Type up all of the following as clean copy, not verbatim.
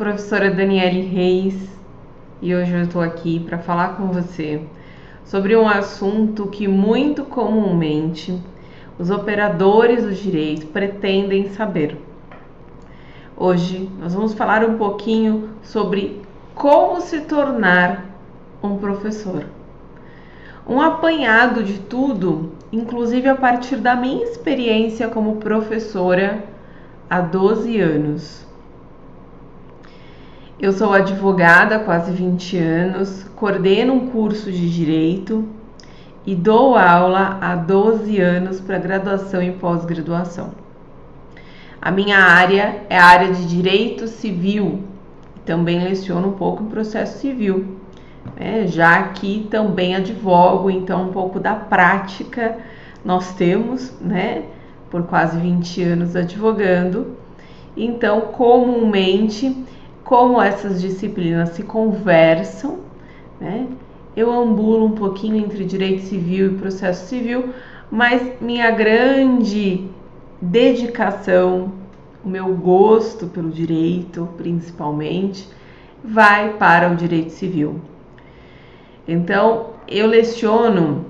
professora Daniele Reis e hoje eu estou aqui para falar com você sobre um assunto que muito comumente os operadores do direito pretendem saber. Hoje nós vamos falar um pouquinho sobre como se tornar um professor. Um apanhado de tudo, inclusive a partir da minha experiência como professora há 12 anos. Eu sou advogada há quase 20 anos, coordeno um curso de Direito e dou aula há 12 anos para graduação e pós-graduação. A minha área é a área de Direito Civil, também leciono um pouco em processo civil, já que também advogo, então um pouco da prática nós temos, por quase 20 anos advogando. Então, comumente, como essas disciplinas se conversam, eu ambulo um pouquinho entre direito civil e processo civil, mas minha grande dedicação, o meu gosto pelo direito, principalmente, vai para o direito civil. Então, eu leciono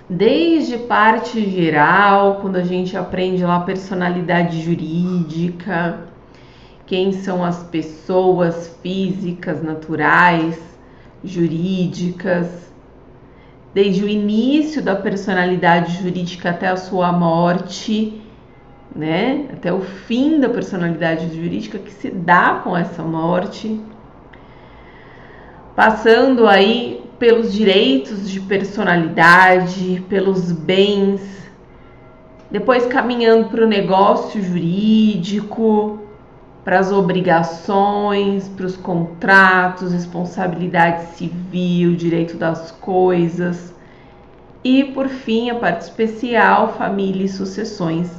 desde parte geral, quando a gente aprende lá personalidade jurídica, quem são as pessoas físicas, naturais, jurídicas, desde o início da personalidade jurídica até a sua morte, até o fim da personalidade jurídica que se dá com essa morte, passando aí pelos direitos de personalidade, pelos bens, depois caminhando para o negócio jurídico, para as obrigações, para os contratos, responsabilidade civil, direito das coisas e, por fim, a parte especial, família e sucessões,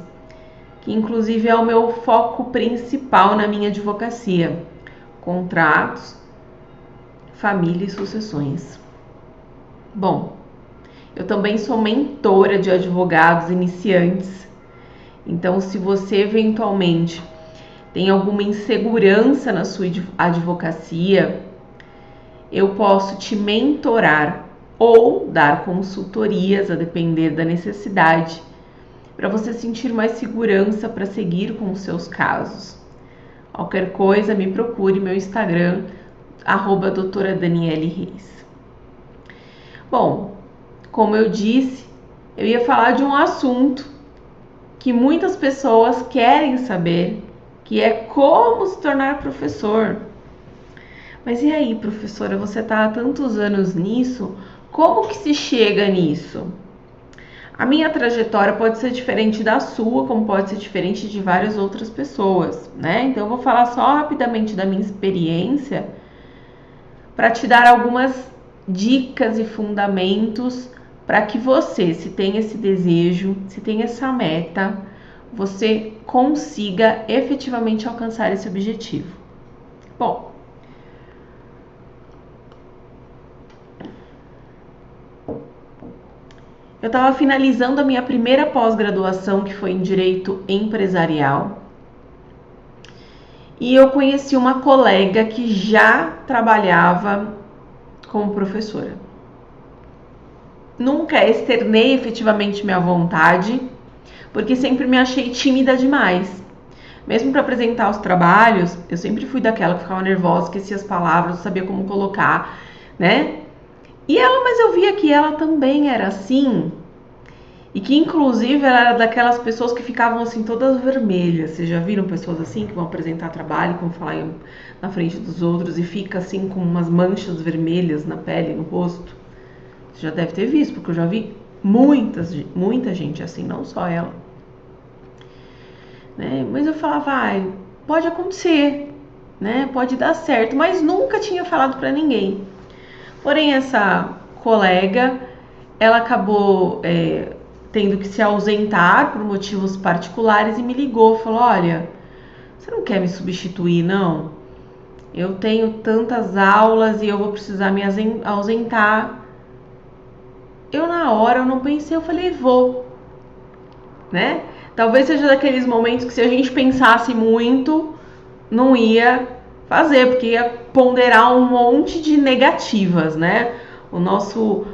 que inclusive é o meu foco principal na minha advocacia: contratos, família e sucessões. Bom, eu também sou mentora de advogados iniciantes, então se você eventualmente tem alguma insegurança na sua advocacia, eu posso te mentorar ou dar consultorias, a depender da necessidade, para você sentir mais segurança para seguir com os seus casos. Qualquer coisa, me procure meu Instagram, @doutora Daniele Reis. Bom, como eu disse, eu ia falar de um assunto que muitas pessoas querem saber, que é como se tornar professor. Mas e aí, professora, você está há tantos anos nisso, como que se chega nisso? A minha trajetória pode ser diferente da sua, como pode ser diferente de várias outras pessoas, Então eu vou falar só rapidamente da minha experiência para te dar algumas dicas e fundamentos para que você, se tem esse desejo, se tem essa meta, você consiga efetivamente alcançar esse objetivo. Bom, eu estava finalizando a minha primeira pós-graduação, que foi em Direito Empresarial, e eu conheci uma colega que já trabalhava como professora. Nunca externei efetivamente minha vontade, porque sempre me achei tímida demais. Mesmo para apresentar os trabalhos, eu sempre fui daquela que ficava nervosa, esquecia as palavras, não sabia como colocar, mas eu via que ela também era assim, e que inclusive ela era daquelas pessoas que ficavam assim todas vermelhas. Vocês já viram pessoas assim que vão apresentar trabalho, que vão falar na frente dos outros e fica assim com umas manchas vermelhas na pele, no rosto? Você já deve ter visto, porque eu já vi muita gente assim, não só ela. Mas eu falava, pode acontecer, pode dar certo, mas nunca tinha falado para ninguém. Porém, essa colega, ela acabou tendo que se ausentar por motivos particulares e me ligou, falou: olha, você não quer me substituir, não? Eu tenho tantas aulas e eu vou precisar me ausentar. Eu na hora, eu não pensei, eu falei, vou, Talvez seja daqueles momentos que se a gente pensasse muito, não ia fazer, porque ia ponderar um monte de negativas, né? O nosso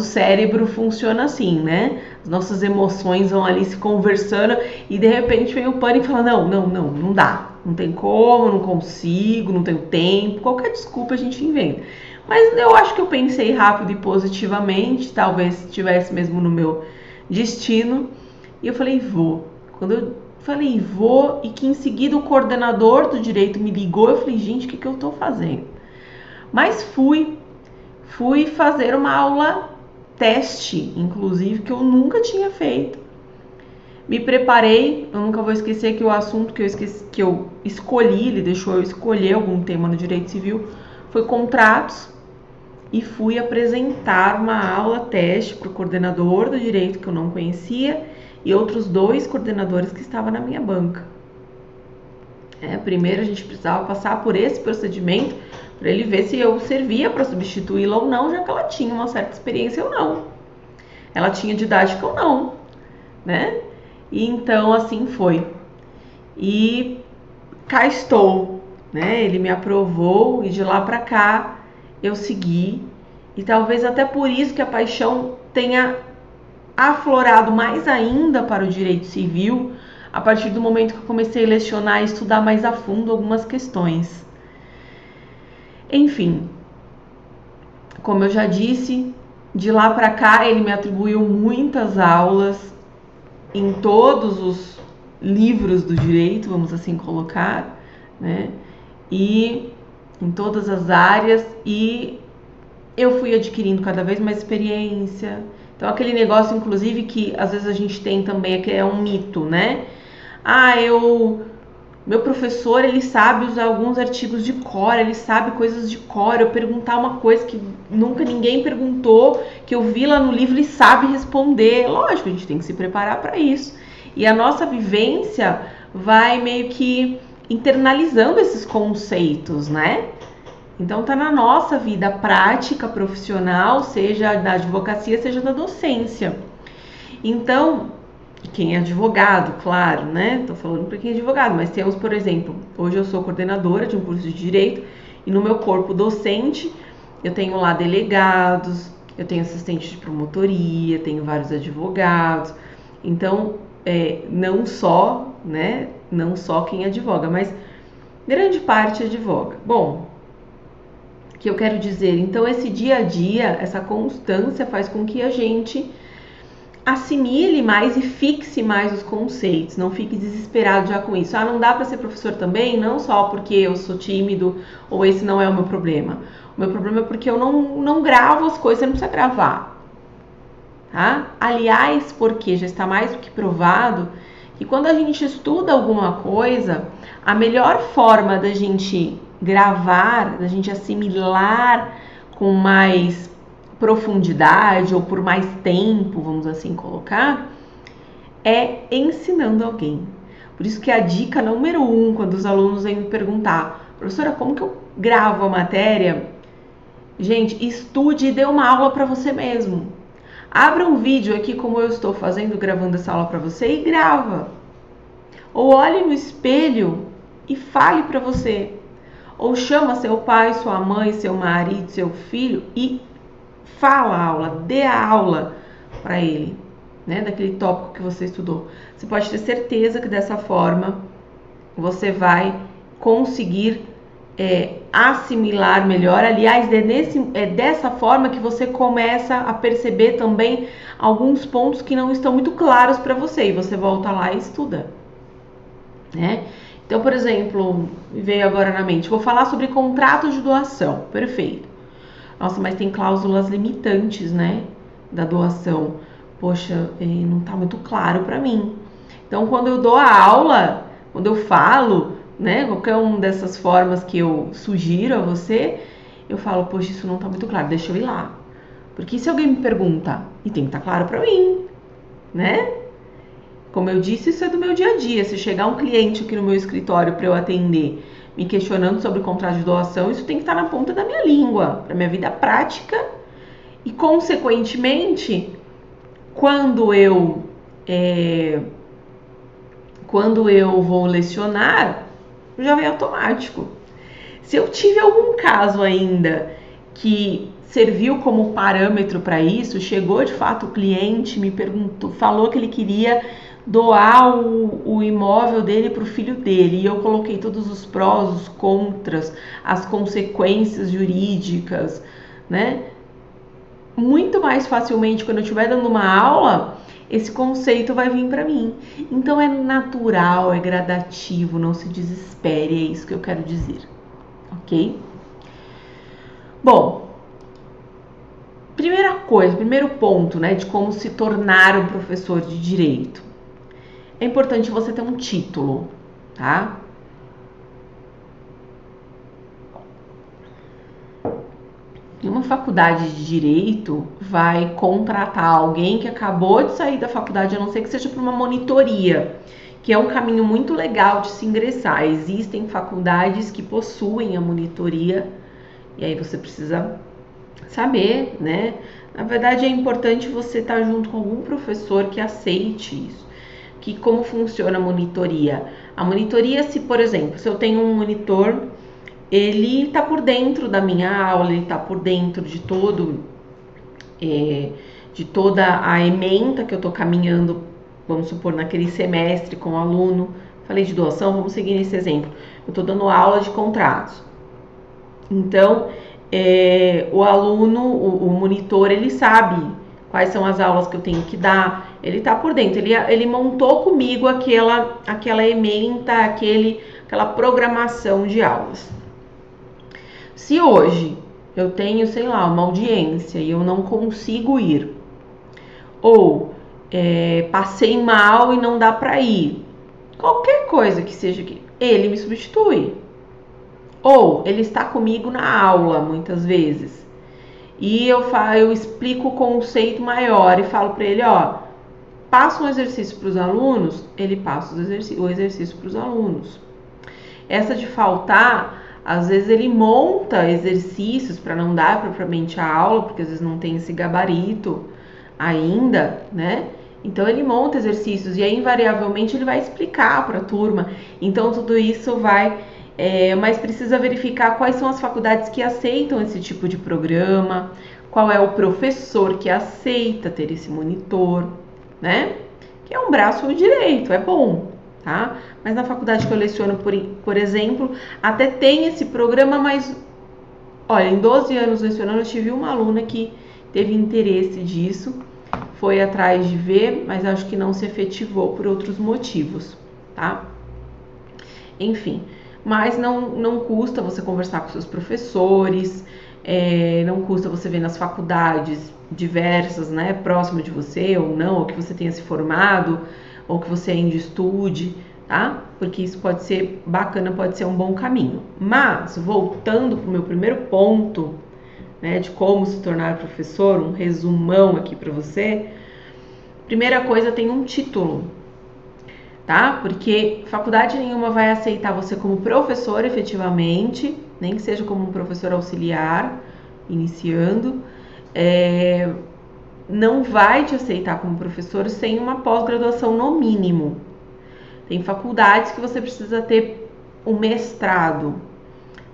cérebro funciona assim, né? As nossas emoções vão ali se conversando e de repente vem o pânico e fala, não dá. Não tem como, não consigo, não tenho tempo. Qualquer desculpa a gente inventa. Mas eu acho que eu pensei rápido e positivamente, talvez estivesse mesmo no meu destino. E eu falei, vou. Quando eu falei, vou, e que em seguida o coordenador do direito me ligou, eu falei, gente, o que eu tô fazendo? Mas fui fazer uma aula teste, inclusive, que eu nunca tinha feito. Me preparei, eu nunca vou esquecer que o assunto que eu escolhi, ele deixou eu escolher algum tema no direito civil, foi contratos, e fui apresentar uma aula teste para o coordenador do direito que eu não conhecia e outros 2 coordenadores que estavam na minha banca. Primeiro a gente precisava passar por esse procedimento para ele ver se eu servia para substituí-la ou não, já que ela tinha uma certa experiência ou não. Ela tinha didática ou não, né? E então assim foi. E cá estou, né? Ele me aprovou e de lá para cá eu segui. E talvez até por isso que a paixão tenha aflorado mais ainda para o direito civil, a partir do momento que eu comecei a lecionar e estudar mais a fundo algumas questões. Enfim, como eu já disse, de lá para cá ele me atribuiu muitas aulas em todos os livros do direito, vamos assim colocar, né? E em todas as áreas, e eu fui adquirindo cada vez mais experiência. Então aquele negócio, inclusive, que às vezes a gente tem também, que é um mito, né? Meu professor, ele sabe usar alguns artigos de cor, ele sabe coisas de cor. Eu perguntar uma coisa que nunca ninguém perguntou, que eu vi lá no livro, ele sabe responder. Lógico, a gente tem que se preparar para isso. E a nossa vivência vai meio que internalizando esses conceitos, né? Então tá na nossa vida prática profissional, seja da advocacia, seja da docência. Então, quem é advogado, claro, né? Tô falando para quem é advogado, mas temos, por exemplo, hoje eu sou coordenadora de um curso de direito e no meu corpo docente eu tenho lá delegados, eu tenho assistente de promotoria, tenho vários advogados. Então, não só, né? Não só quem advoga, mas grande parte advoga. Bom, o que eu quero dizer? Então, esse dia a dia, essa constância faz com que a gente assimile mais e fixe mais os conceitos, não fique desesperado já com isso. Não dá para ser professor também, não só porque eu sou tímido ou esse não é o meu problema. O meu problema é porque eu não gravo as coisas, você não precisa gravar. Tá? Aliás, porque já está mais do que provado que quando a gente estuda alguma coisa, a melhor forma da gente gravar, da gente assimilar com mais profundidade ou por mais tempo, vamos assim colocar, é ensinando alguém. Por isso que a dica número 1, quando os alunos vêm me perguntar, professora, como que eu gravo a matéria? Gente, estude e dê uma aula para você mesmo. Abra um vídeo aqui como eu estou fazendo, gravando essa aula para você e grava. Ou olhe no espelho e fale para você. Ou chama seu pai, sua mãe, seu marido, seu filho e fala a aula, dê a aula para ele, né, daquele tópico que você estudou. Você pode ter certeza que dessa forma você vai conseguir assimilar melhor. Aliás, é dessa forma que você começa a perceber também alguns pontos que não estão muito claros para você e você volta lá e estuda, né? Então, por exemplo, veio agora na mente, vou falar sobre contrato de doação. Perfeito. Nossa, mas tem cláusulas limitantes, né, da doação. Poxa, não tá muito claro para mim. Então, quando eu dou a aula, quando eu falo, né, qualquer uma dessas formas que eu sugiro a você, eu falo, poxa, isso não tá muito claro, deixa eu ir lá. Porque se alguém me pergunta, e tem que estar claro para mim, né? Como eu disse, isso é do meu dia a dia. Se chegar um cliente aqui no meu escritório para eu atender, me questionando sobre contrato de doação, isso tem que estar na ponta da minha língua, para minha vida prática. E, consequentemente, quando eu vou lecionar, já vem automático. Se eu tive algum caso ainda que serviu como parâmetro para isso, chegou de fato o cliente, me perguntou, falou que ele queria doar o imóvel dele para o filho dele, e eu coloquei todos os prós, os contras, as consequências jurídicas, né? Muito mais facilmente, quando eu estiver dando uma aula, esse conceito vai vir para mim. Então é natural, é gradativo, não se desespere, é isso que eu quero dizer, ok? Bom, primeira coisa, primeiro ponto, né, de como se tornar um professor de direito. É importante você ter um título, tá? Uma faculdade de direito vai contratar alguém que acabou de sair da faculdade, a não ser que seja para uma monitoria, que é um caminho muito legal de se ingressar. Existem faculdades que possuem a monitoria, e aí você precisa saber, né? Na verdade, é importante você estar junto com algum professor que aceite isso. Que como funciona a monitoria? A monitoria, se por exemplo, se eu tenho um monitor, ele está por dentro da minha aula, ele está por dentro de de toda a ementa que eu estou caminhando, vamos supor, naquele semestre com o aluno. Falei de doação, vamos seguir nesse exemplo. Eu estou dando aula de contratos. Então, o aluno, o monitor, ele sabe quais são as aulas que eu tenho que dar, ele tá por dentro, ele montou comigo aquela ementa, aquela programação de aulas. Se hoje eu tenho, sei lá, uma audiência e eu não consigo ir, ou passei mal e não dá para ir, qualquer coisa que seja, ele me substitui. Ou ele está comigo na aula, muitas vezes. E eu explico o conceito maior e falo para ele, ó, passa um exercício para os alunos, ele passa o exercício para os alunos. Essa de faltar, às vezes ele monta exercícios para não dar propriamente a aula, porque às vezes não tem esse gabarito ainda, né? Então ele monta exercícios e aí invariavelmente ele vai explicar para a turma. Então tudo isso vai... mas precisa verificar quais são as faculdades que aceitam esse tipo de programa, qual é o professor que aceita ter esse monitor, né? Que é um braço direito, é bom, tá? Mas na faculdade que eu leciono, por exemplo, até tem esse programa, mas, olha, em 12 anos lecionando, eu tive uma aluna que teve interesse disso, foi atrás de ver, mas acho que não se efetivou por outros motivos, tá? Enfim... Mas não custa você conversar com seus professores, não custa você ver nas faculdades diversas, né, próximo de você ou não, ou que você tenha se formado, ou que você ainda estude, tá? Porque isso pode ser bacana, pode ser um bom caminho. Mas, voltando para o meu primeiro ponto, né, de como se tornar professor, um resumão aqui para você. Primeira coisa, tem um título. Tá? Porque faculdade nenhuma vai aceitar você como professor efetivamente, nem que seja como um professor auxiliar, iniciando, não vai te aceitar como professor sem uma pós-graduação no mínimo. Tem faculdades que você precisa ter um mestrado,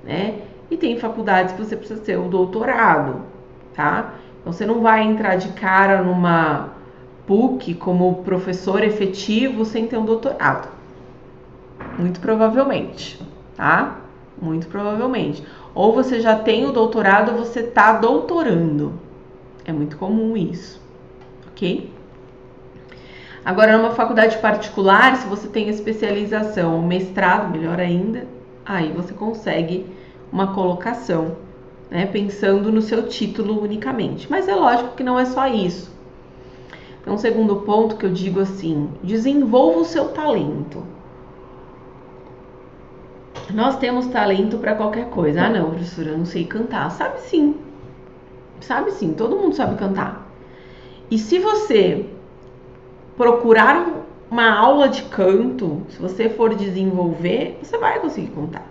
né? E tem faculdades que você precisa ter o doutorado, tá? Então você não vai entrar de cara numa PUC como professor efetivo sem ter um doutorado. Muito provavelmente, tá? Muito provavelmente. Ou você já tem o doutorado ou você tá doutorando. É muito comum isso, ok? Agora, numa faculdade particular, se você tem especialização ou mestrado, melhor ainda, aí você consegue uma colocação, né? Pensando no seu título unicamente. Mas é lógico que não é só isso. Então, segundo ponto que eu digo assim, desenvolva o seu talento. Nós temos talento para qualquer coisa. Ah, não, professora, eu não sei cantar. Sabe sim, todo mundo sabe cantar. E se você procurar uma aula de canto, se você for desenvolver, você vai conseguir cantar.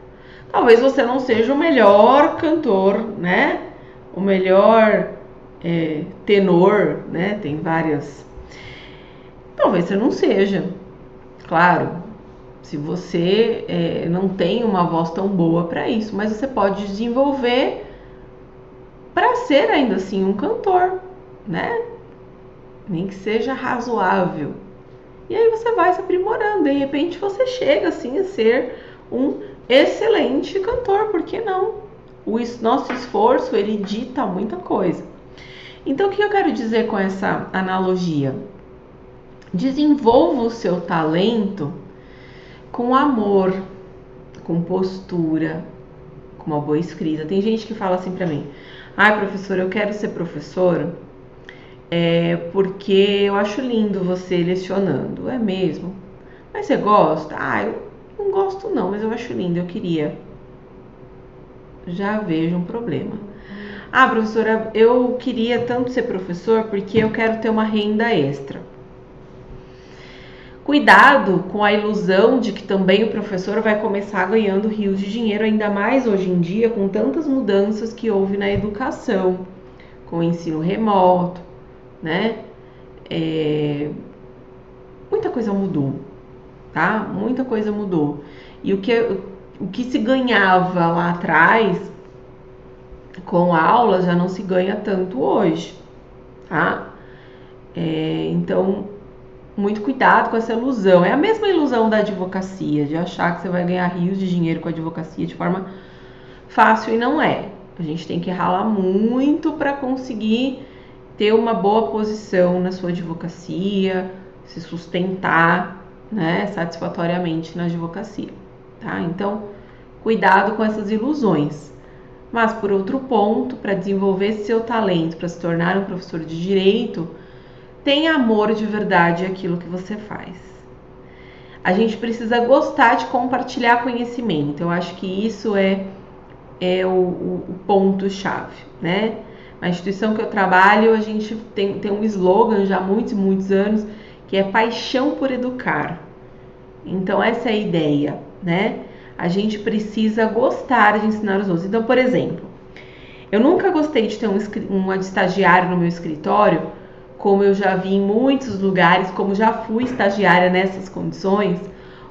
Talvez você não seja o melhor cantor, né? O melhor tenor, né? Tem várias. Talvez você não seja. Claro, se você não tem uma voz tão boa para isso, mas você pode desenvolver para ser ainda assim um cantor, né? Nem que seja razoável. E aí você vai se aprimorando, de repente você chega assim a ser um excelente cantor, por que não? O nosso esforço, ele dita muita coisa. Então, o que eu quero dizer com essa analogia? Desenvolva o seu talento com amor, com postura, com uma boa escrita. Tem gente que fala assim pra mim: ai, professor, eu quero ser professor porque eu acho lindo você lecionando. É mesmo? Mas você gosta? Ah, eu não gosto não, mas eu acho lindo, eu queria. Já vejo um problema. Ah, professora, eu queria tanto ser professor porque eu quero ter uma renda extra. Cuidado com a ilusão de que também o professor vai começar ganhando rios de dinheiro, ainda mais hoje em dia, com tantas mudanças que houve na educação, com o ensino remoto, né? Muita coisa mudou, tá? Muita coisa mudou. E o que se ganhava lá atrás com aulas já não se ganha tanto hoje, tá? Então, muito cuidado com essa ilusão. É a mesma ilusão da advocacia, de achar que você vai ganhar rios de dinheiro com a advocacia de forma fácil, e não é. A gente tem que ralar muito para conseguir ter uma boa posição na sua advocacia, se sustentar, né, satisfatoriamente na advocacia, tá? Então, cuidado com essas ilusões. Mas, por outro ponto, para desenvolver seu talento, para se tornar um professor de direito, tenha amor de verdade àquilo que você faz. A gente precisa gostar de compartilhar conhecimento. Eu acho que isso é o ponto-chave, né? Na instituição que eu trabalho, a gente tem um slogan já há muitos e muitos anos, que é paixão por educar. Então, essa é a ideia, né? A gente precisa gostar de ensinar os outros. Então, por exemplo, eu nunca gostei de ter um estagiário no meu escritório, como eu já vi em muitos lugares, como já fui estagiária nessas condições,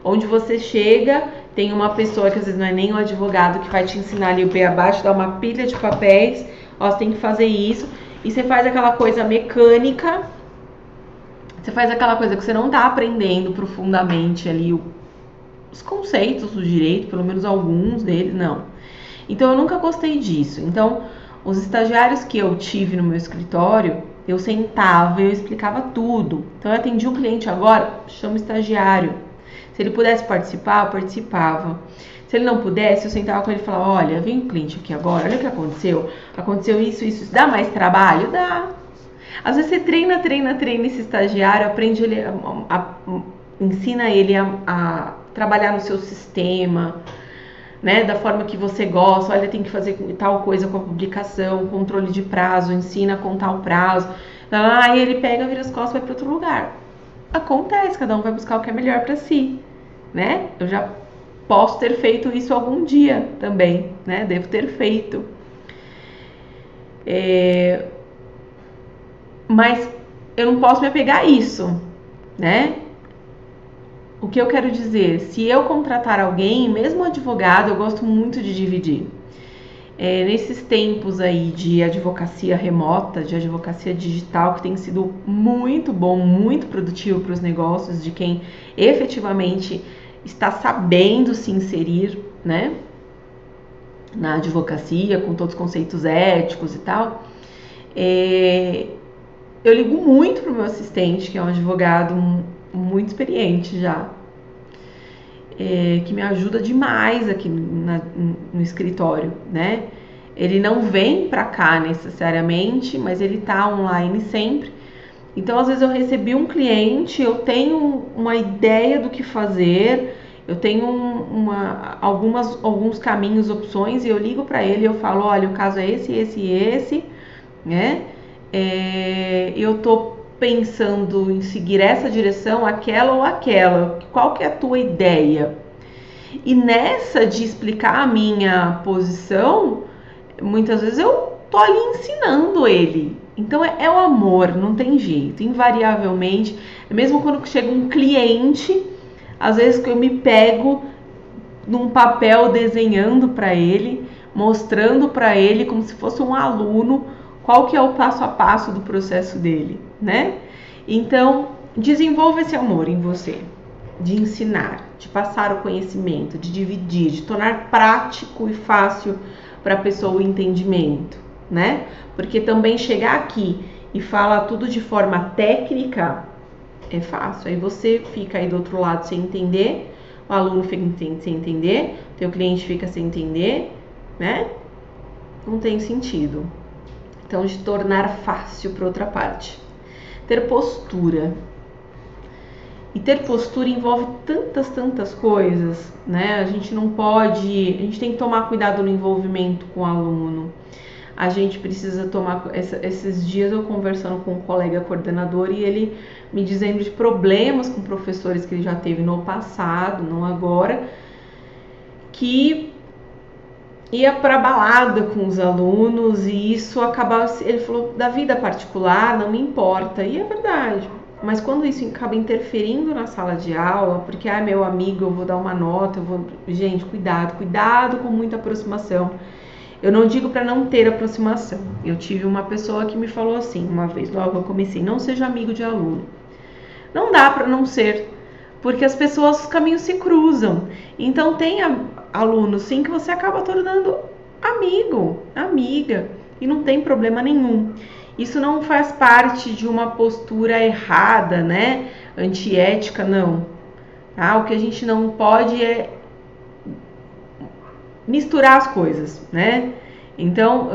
onde você chega, tem uma pessoa que às vezes não é nem um advogado que vai te ensinar ali o pé abaixo, dá uma pilha de papéis, ó, você tem que fazer isso, e você faz aquela coisa mecânica, você faz aquela coisa que você não tá aprendendo profundamente ali os conceitos do direito, pelo menos alguns deles, não. Então eu nunca gostei disso. Então, os estagiários que eu tive no meu escritório, eu sentava e eu explicava tudo. Então eu atendi um cliente agora, chama o estagiário. Se ele pudesse participar, eu participava. Se ele não pudesse, eu sentava com ele e falava: olha, vem um cliente aqui agora, olha o que aconteceu. Aconteceu isso, dá mais trabalho? Dá. Às vezes você treina esse estagiário, aprende ele, ensina ele a trabalhar no seu sistema, né, da forma que você gosta. Olha, tem que fazer tal coisa com a publicação, controle de prazo, ensina a contar o prazo. Aí ele pega, vira as costas e vai para outro lugar. Acontece, cada um vai buscar o que é melhor para si, né? Eu já posso ter feito isso algum dia também, né? Devo ter feito. Mas eu não posso me apegar a isso, né? O que eu quero dizer, se eu contratar alguém, mesmo advogado, eu gosto muito de dividir. Nesses tempos aí de advocacia remota, de advocacia digital, que tem sido muito bom, muito produtivo para os negócios de quem efetivamente está sabendo se inserir, né, na advocacia, com todos os conceitos éticos e tal, eu ligo muito para o meu assistente, que é um advogado muito experiente já, que me ajuda demais aqui no escritório, né? Ele não vem para cá necessariamente, mas ele tá online sempre. Então, às vezes eu recebi um cliente, eu tenho uma ideia do que fazer, eu tenho alguns caminhos, opções, e eu ligo para ele e eu falo: olha, o caso é esse, né? Eu tô pensando em seguir essa direção, aquela ou aquela, qual que é a tua ideia? E nessa de explicar a minha posição, muitas vezes eu tô ali ensinando ele. Então é o amor, não tem jeito, invariavelmente. Mesmo quando chega um cliente, Às vezes que eu me pego num papel desenhando para ele, mostrando para ele como se fosse um aluno qual que é o passo a passo do processo dele, né? Então, desenvolva esse amor em você, de ensinar, de passar o conhecimento, de dividir, de tornar prático e fácil para a pessoa o entendimento, né? Porque também chegar aqui e falar tudo de forma técnica é fácil. Aí você fica aí do outro lado sem entender, o aluno fica sem entender, teu cliente fica sem entender, né? Não tem sentido. Então, de tornar fácil para outra parte. Ter postura. E ter postura envolve tantas coisas, né? A gente não pode, a gente tem que tomar cuidado no envolvimento com o aluno. A gente precisa tomar, esses dias eu conversando com um colega coordenador e ele me dizendo de problemas com professores que ele já teve no passado, não agora, que ia para balada com os alunos e isso acabava, ele falou, da vida particular não me importa, e é verdade, mas quando isso acaba interferindo na sala de aula, porque meu amigo, eu vou dar uma nota, gente, cuidado com muita aproximação. Eu não digo para não ter aproximação. Eu tive uma pessoa que me falou assim, uma vez, logo eu comecei, não seja amigo de aluno. Não dá para não ser, porque as pessoas, os caminhos se cruzam. Então tem alunos sim que você acaba tornando amigo, amiga, e não tem problema nenhum. Isso não faz parte de uma postura errada, né? Antiética, não. Tá? O que a gente não pode é misturar as coisas, né? Então,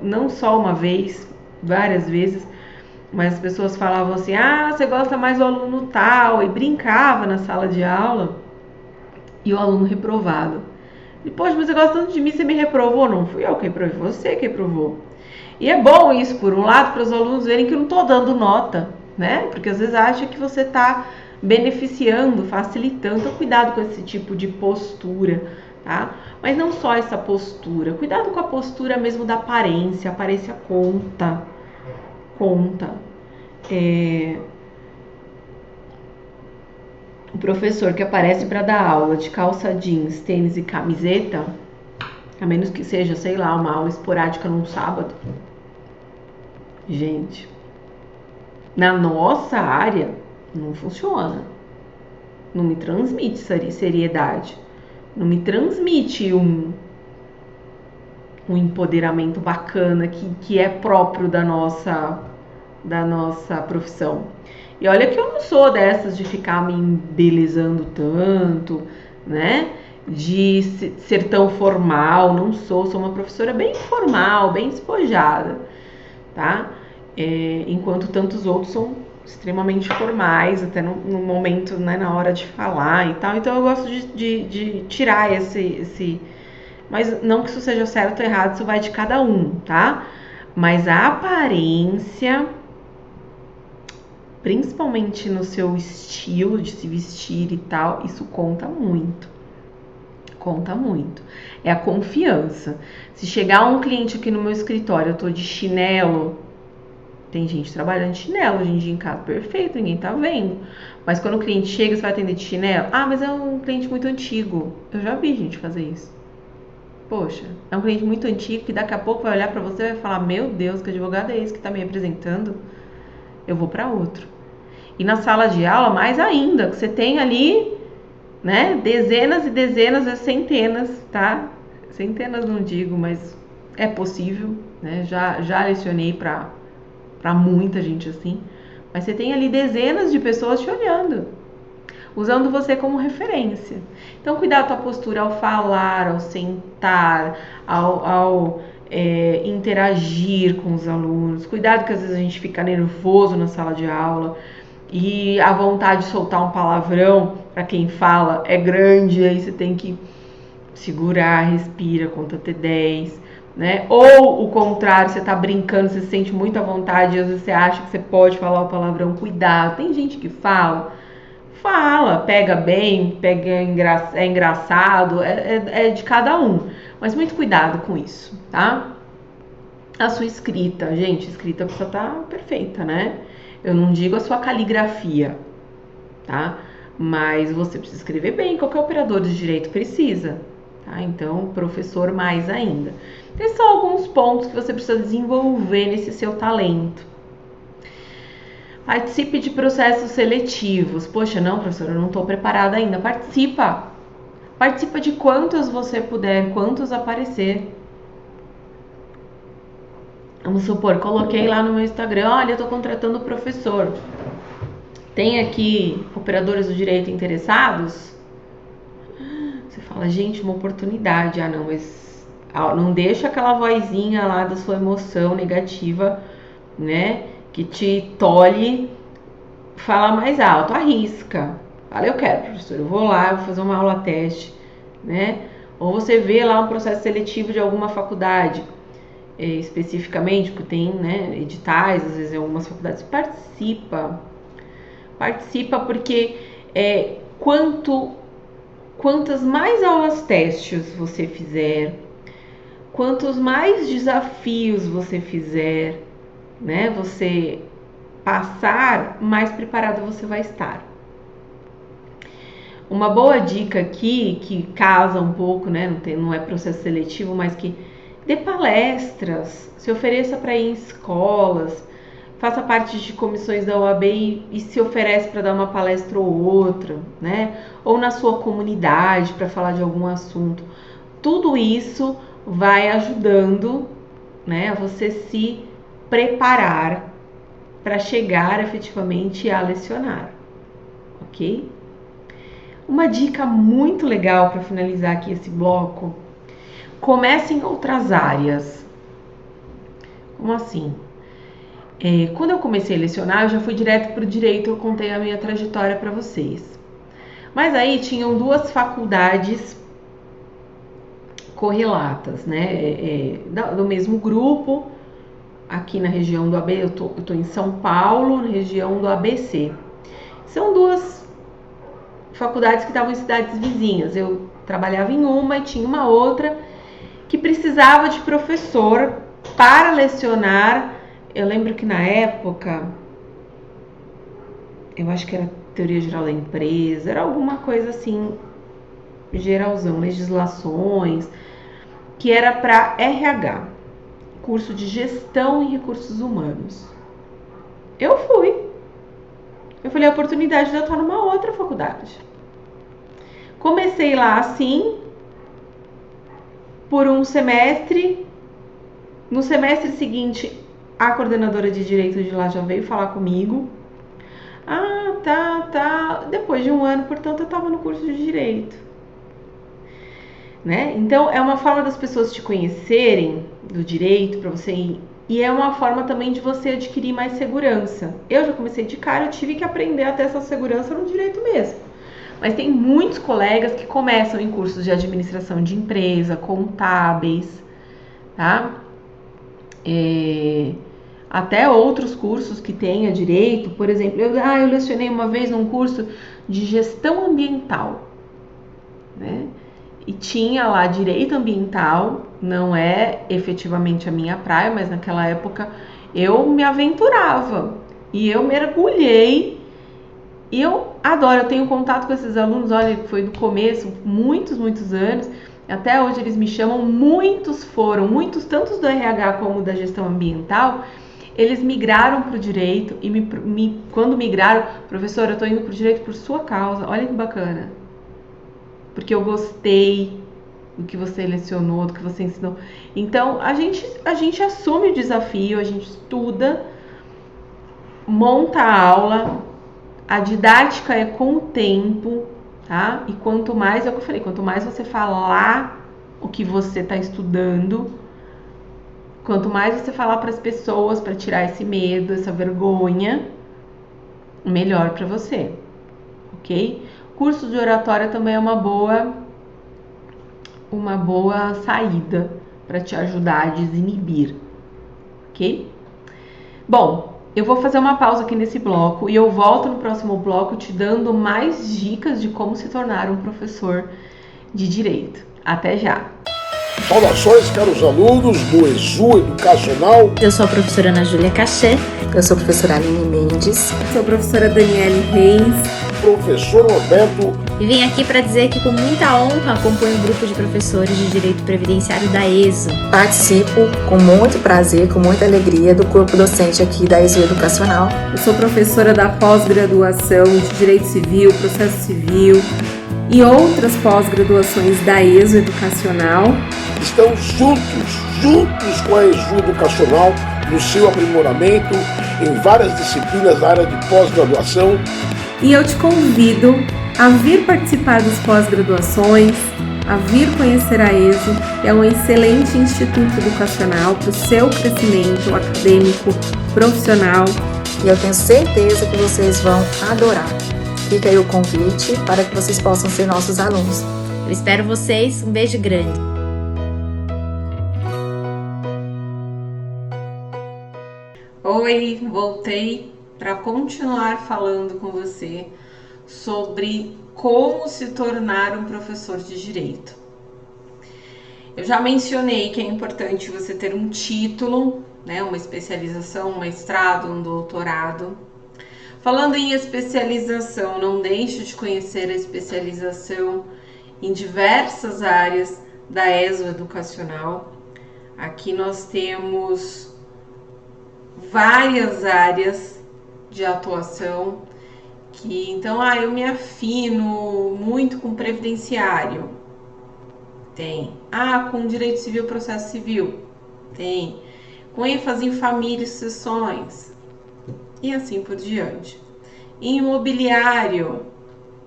não só uma vez, várias vezes, mas as pessoas falavam assim, você gosta mais do aluno tal, e brincava na sala de aula, e o aluno reprovado. E, poxa, mas você gosta tanto de mim, você me reprovou? Não fui eu que reprovei, você que reprovou. E é bom isso, por um lado, para os alunos verem que eu não estou dando nota, né? Porque às vezes acha que você está beneficiando, facilitando. Então, cuidado com esse tipo de postura, tá? Mas não só essa postura, cuidado com a postura mesmo da aparência. A aparência conta. O professor que aparece para dar aula de calça jeans, tênis e camiseta, a menos que seja, sei lá, uma aula esporádica num sábado, gente, na nossa área não funciona. Não me transmite seriedade. Não me transmite um empoderamento bacana que é próprio da nossa profissão. E olha que eu não sou dessas de ficar me embelezando tanto, né? De ser tão formal, não sou uma professora bem formal, bem despojada, tá? Enquanto tantos outros são extremamente formais, até no momento, né, na hora de falar e tal. Então eu gosto de tirar esse... Mas não que isso seja certo ou errado, isso vai de cada um, tá? Mas a aparência, principalmente no seu estilo de se vestir e tal, isso conta muito. Conta muito. É a confiança. Se chegar um cliente aqui no meu escritório, eu tô de chinelo, tem gente trabalhando de chinelo hoje em dia em casa, perfeito, ninguém tá vendo. Mas quando o cliente chega, você vai atender de chinelo? Mas é um cliente muito antigo. Eu já vi gente fazer isso. Poxa, é um cliente muito antigo que daqui a pouco vai olhar pra você e vai falar, meu Deus, que advogado é esse que tá me representando? Eu vou pra outro. E na sala de aula, mais ainda, que você tem ali, né, dezenas e dezenas, centenas, tá? Centenas não digo, mas é possível, né? Já lecionei pra muita gente assim. Mas você tem ali dezenas de pessoas te olhando, usando você como referência. Então, cuidado com a postura ao falar, ao sentar, ao interagir com os alunos. Cuidado que às vezes a gente fica nervoso na sala de aula e a vontade de soltar um palavrão para quem fala é grande, aí você tem que segurar, respira, conta até 10, né? Ou o contrário, você tá brincando, você sente muita vontade e às vezes você acha que você pode falar o palavrão. Cuidado, tem gente que fala, pega bem, é engraçado, é de cada um. Mas muito cuidado com isso, tá? A sua escrita, gente, a escrita precisa estar perfeita, né? Eu não digo a sua caligrafia, tá? mas você precisa escrever bem, qualquer operador de direito precisa, tá? Então, professor mais ainda. Esses são alguns pontos que você precisa desenvolver nesse seu talento. Participe de processos seletivos. Poxa, não, professora, eu não estou preparada ainda. Participa de quantos você puder, quantos aparecer. Vamos supor, coloquei lá no meu Instagram, olha, eu estou contratando professor. Tem aqui operadores do direito interessados? Você fala, gente, uma oportunidade. Ah, não, mas não deixa aquela vozinha lá da sua emoção negativa, né, que te tolhe falar mais alto. Arrisca. Fala, eu quero, professor, eu vou lá, eu vou fazer uma aula teste, né? Ou você vê lá um processo seletivo de alguma faculdade, especificamente, porque tem, né, editais, às vezes em algumas faculdades. Participa porque quantas mais aulas testes você fizer, quantos mais desafios você fizer, né, você passar, mais preparado você vai estar. Uma boa dica aqui, que casa um pouco, né, não é processo seletivo, mas que dê palestras, se ofereça para ir em escolas, faça parte de comissões da OAB e se oferece para dar uma palestra ou outra, né? Ou na sua comunidade para falar de algum assunto. Tudo isso vai ajudando, né, a você se preparar para chegar efetivamente a lecionar, ok? Uma dica muito legal para finalizar aqui esse bloco: comece em outras áreas. Como assim? Quando eu comecei a lecionar, eu já fui direto para o direito, eu contei a minha trajetória para vocês. Mas aí tinham duas faculdades correlatas, né? Do mesmo grupo, aqui na região do ABC, eu tô em São Paulo, na região do ABC. São duas faculdades que estavam em cidades vizinhas. Eu trabalhava em uma e tinha uma outra que precisava de professor para lecionar. Eu lembro que na época, eu acho que era teoria geral da empresa, era alguma coisa assim, geralzão, legislações, que era para RH, curso de gestão em recursos humanos. Eu falei, a oportunidade de eu estar numa outra faculdade. Comecei lá assim, por um semestre. No semestre seguinte, a coordenadora de direito de lá já veio falar comigo. Ah, tá. Depois de um ano, portanto, eu estava no curso de direito, né? Então, é uma forma das pessoas te conhecerem do direito para você ir, e é uma forma também de você adquirir mais segurança. Eu já comecei de cara, eu tive que aprender a ter essa segurança no direito mesmo. Mas tem muitos colegas que começam em cursos de administração de empresa, contábeis, tá? Até outros cursos que tenha direito, por exemplo, eu lecionei uma vez num curso de gestão ambiental, né? E tinha lá direito ambiental, não é efetivamente a minha praia, mas naquela época eu me aventurava e eu mergulhei. E eu adoro, eu tenho contato com esses alunos, olha, foi do começo, muitos anos, até hoje eles me chamam, muitos tantos do RH como da gestão ambiental, eles migraram para o direito e quando migraram, professor, eu estou indo para o direito por sua causa, olha que bacana, porque eu gostei do que você lecionou, do que você ensinou. Então, a gente assume o desafio, a gente estuda, monta a aula. A didática é com o tempo, tá? E quanto mais, é o que eu falei, quanto mais você falar o que você está estudando, quanto mais você falar para as pessoas, para tirar esse medo, essa vergonha, melhor para você, ok? Curso de oratória também é uma boa saída para te ajudar a desinibir, ok? Bom, eu vou fazer uma pausa aqui nesse bloco e eu volto no próximo bloco te dando mais dicas de como se tornar um professor de direito. Até já! Saudações, caros alunos do ESU Educacional. Eu sou a professora Ana Júlia Caché. Eu sou a professora Aline Mendes. Sou a professora Daniele Reis. professor Norberto. E vim aqui para dizer que com muita honra acompanho o grupo de professores de Direito Previdenciário da ESO. Participo com muito prazer, com muita alegria do corpo docente aqui da ESO Educacional. Eu sou professora da pós-graduação de Direito Civil, Processo Civil e outras pós-graduações da ESO Educacional. Estamos juntos com a ESO Educacional no seu aprimoramento em várias disciplinas da área de pós-graduação. E eu te convido a vir participar das pós-graduações, a vir conhecer a ESO, que é um excelente instituto educacional para o seu crescimento acadêmico, profissional. E eu tenho certeza que vocês vão adorar. Fica aí o convite para que vocês possam ser nossos alunos. Eu espero vocês, um beijo grande. Oi, voltei para continuar falando com você sobre como se tornar um professor de direito. Eu já mencionei que é importante você ter um título, né, uma especialização, um mestrado, um doutorado. Falando em especialização, não deixe de conhecer a especialização em diversas áreas da ESO Educacional. Aqui nós temos várias áreas de atuação que, então, eu me afino muito com previdenciário. Tem. Com direito civil, processo civil. Tem. Com ênfase em família e sucessões. E assim por diante. Imobiliário.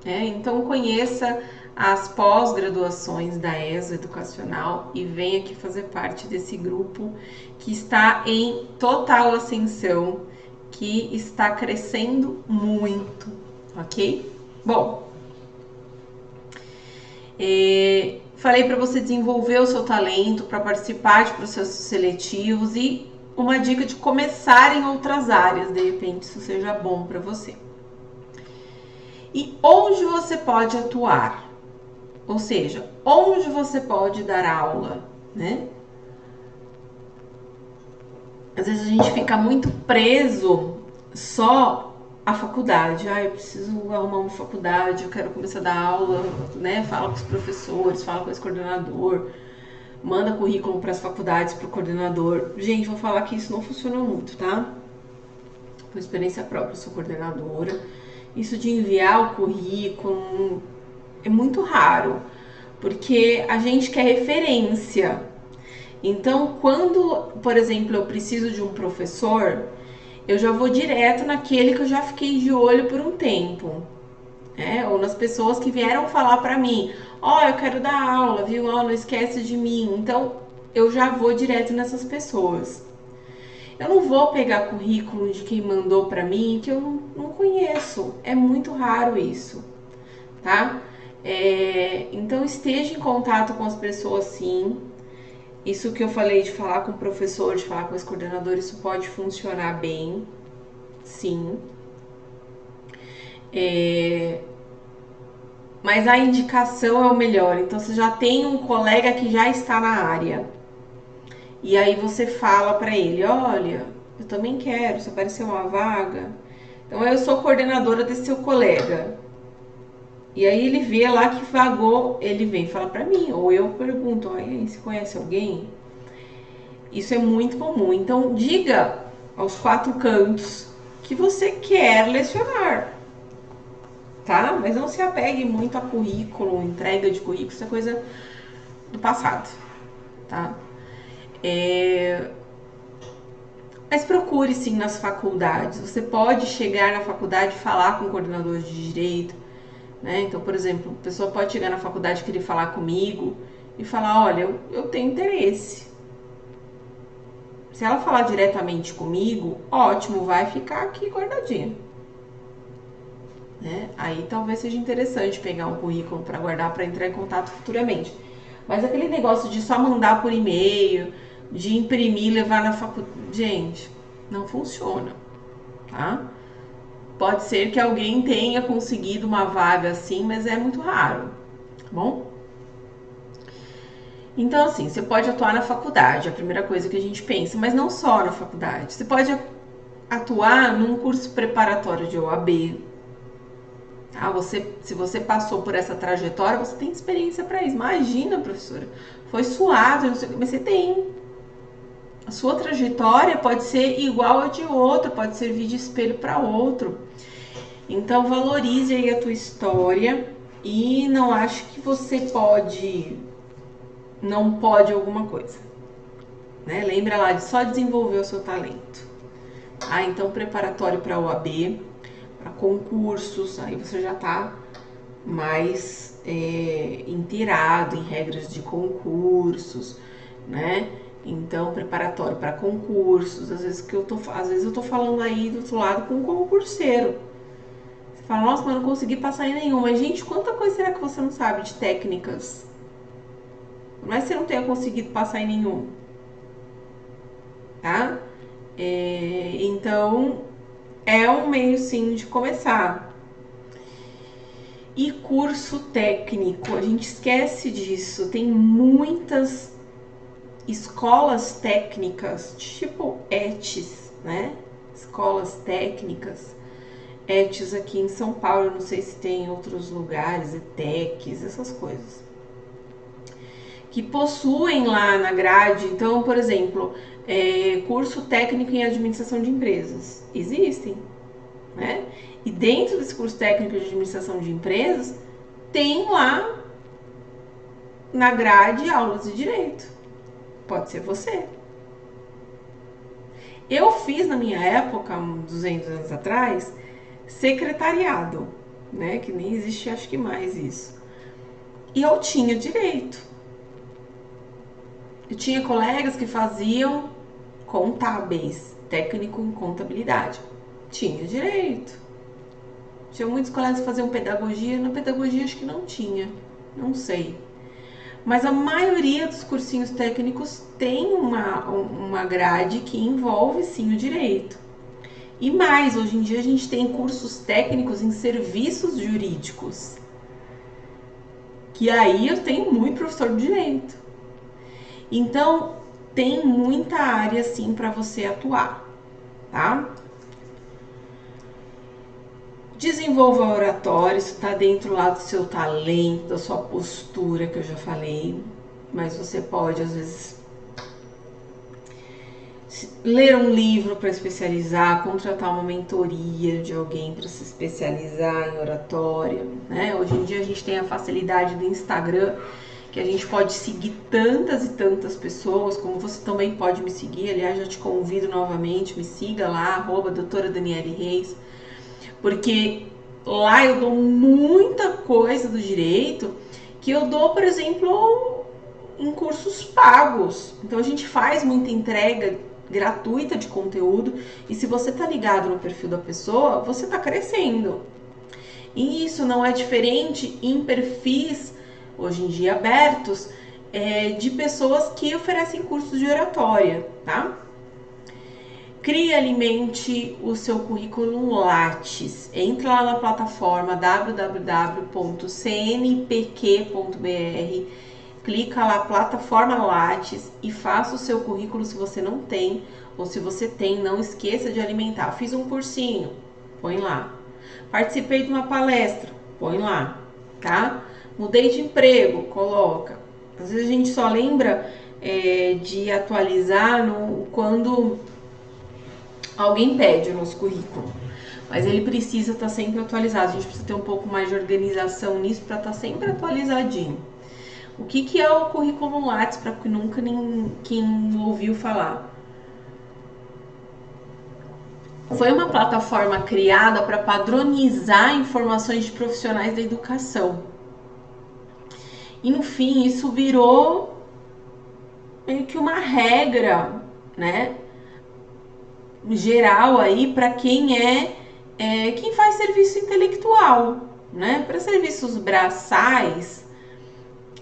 Então, conheça as pós-graduações da ESO Educacional e venha aqui fazer parte desse grupo que está em total ascensão, que está crescendo muito, ok? Bom, falei para você desenvolver o seu talento, para participar de processos seletivos e uma dica de começar em outras áreas, de repente isso seja bom para você. E onde você pode atuar? Ou seja, onde você pode dar aula, né? Às vezes a gente fica muito preso só à faculdade. Eu preciso arrumar uma faculdade, eu quero começar a dar aula, né? Fala com os professores, fala com esse coordenador, manda currículo para as faculdades, para o coordenador. Gente, vou falar que isso não funciona muito, tá? Por experiência própria, eu sou coordenadora. Isso de enviar o currículo é muito raro, porque a gente quer referência. Então, quando, por exemplo, eu preciso de um professor, eu já vou direto naquele que eu já fiquei de olho por um tempo, ou nas pessoas que vieram falar para mim, eu quero dar aula, viu? Não esquece de mim. Então, eu já vou direto nessas pessoas. Eu não vou pegar currículo de quem mandou para mim, que eu não conheço. É muito raro isso, tá? Então, esteja em contato com as pessoas, sim. Isso que eu falei de falar com o professor, de falar com esse coordenador, isso pode funcionar bem, sim. Mas a indicação é o melhor. Então, você já tem um colega que já está na área. E aí você fala para ele, olha, eu também quero, se aparecer uma vaga. Então, eu sou coordenadora desse seu colega. E aí ele vê lá que vagou, ele vem falar para mim, ou eu pergunto, você conhece alguém? Isso é muito comum. Então, diga aos quatro cantos que você quer lecionar, tá? Mas não se apegue muito a currículo, entrega de currículo, isso é coisa do passado, tá? Mas procure sim nas faculdades. Você pode chegar na faculdade e falar com o coordenador de direito, né? Então, por exemplo, a pessoa pode chegar na faculdade e querer falar comigo e falar, olha, eu tenho interesse. Se ela falar diretamente comigo, ótimo, vai ficar aqui guardadinho, né? Aí talvez seja interessante pegar um currículo para guardar, para entrar em contato futuramente. Mas aquele negócio de só mandar por e-mail, de imprimir e levar na faculdade, gente, não funciona, tá? Pode ser que alguém tenha conseguido uma vaga assim, mas é muito raro, tá bom? Então, assim, você pode atuar na faculdade, é a primeira coisa que a gente pensa, mas não só na faculdade. Você pode atuar num curso preparatório de OAB, Ah, se você passou por essa trajetória, você tem experiência para isso. Imagina, professora, foi suado, não sei o que, mas você tem. A sua trajetória pode ser igual a de outro, pode servir de espelho para outro. Então, valorize aí a tua história e não ache que você não pode alguma coisa. Né? Lembra lá de só desenvolver o seu talento. Ah, então preparatório para OAB, para concursos, aí você já está mais inteirado em regras de concursos, né? Então, preparatório para concursos, às vezes eu tô falando aí do outro lado com um concurseiro. Você fala, nossa, mas eu não consegui passar em nenhum. Mas, gente, quanta coisa será que você não sabe de técnicas? Não é que você não tenha conseguido passar em nenhum, tá? Então, é um meio sim de começar. E curso técnico, a gente esquece disso. Tem muitas escolas técnicas, tipo ETES, né? Escolas técnicas. ETES aqui em São Paulo, não sei se tem em outros lugares, ETECs, essas coisas. Que possuem lá na grade, então, por exemplo, curso técnico em administração de empresas. Existem, né? E dentro desse curso técnico de administração de empresas, tem lá na grade aulas de direito. Pode ser você. Eu fiz na minha época, 200 anos atrás, secretariado, né? Que nem existe, acho que mais isso. E eu tinha direito. Eu tinha colegas que faziam contábeis, técnico em contabilidade. Tinha direito. Tinha muitos colegas que faziam pedagogia, na pedagogia acho que não tinha, não sei. Mas a maioria dos cursinhos técnicos tem uma grade que envolve sim o direito. E mais, hoje em dia a gente tem cursos técnicos em serviços jurídicos. Que aí eu tenho muito professor de direito. Então, tem muita área sim para você atuar, tá? Desenvolva a oratória, isso está dentro lá do seu talento, da sua postura, que eu já falei. Mas você pode, às vezes, ler um livro para especializar, contratar uma mentoria de alguém para se especializar em oratória, né? Hoje em dia a gente tem a facilidade do Instagram, que a gente pode seguir tantas e tantas pessoas, como você também pode me seguir. Aliás, já te convido novamente, me siga lá, @doutora Daniele Reis. Porque lá eu dou muita coisa do direito que eu dou, por exemplo, em cursos pagos. Então a gente faz muita entrega gratuita de conteúdo e se você tá ligado no perfil da pessoa, você tá crescendo. E isso não é diferente em perfis, hoje em dia abertos, de pessoas que oferecem cursos de oratória, tá? Crie e alimente o seu currículo Lattes. Entra lá na plataforma www.cnpq.br, clica lá, plataforma Lattes, e faça o seu currículo se você não tem, ou se você tem, não esqueça de alimentar. Fiz um cursinho, põe lá. Participei de uma palestra, põe lá, tá? Mudei de emprego, coloca. Às vezes a gente só lembra de atualizar quando alguém pede o nosso currículo, mas ele precisa estar sempre atualizado. A gente precisa ter um pouco mais de organização nisso para estar sempre atualizadinho. O que é o currículo Lattes, para que nunca quem ouviu falar? Foi uma plataforma criada para padronizar informações de profissionais da educação. E no fim isso virou meio que uma regra, né, geral aí para quem quem faz serviço intelectual, né? Para serviços braçais,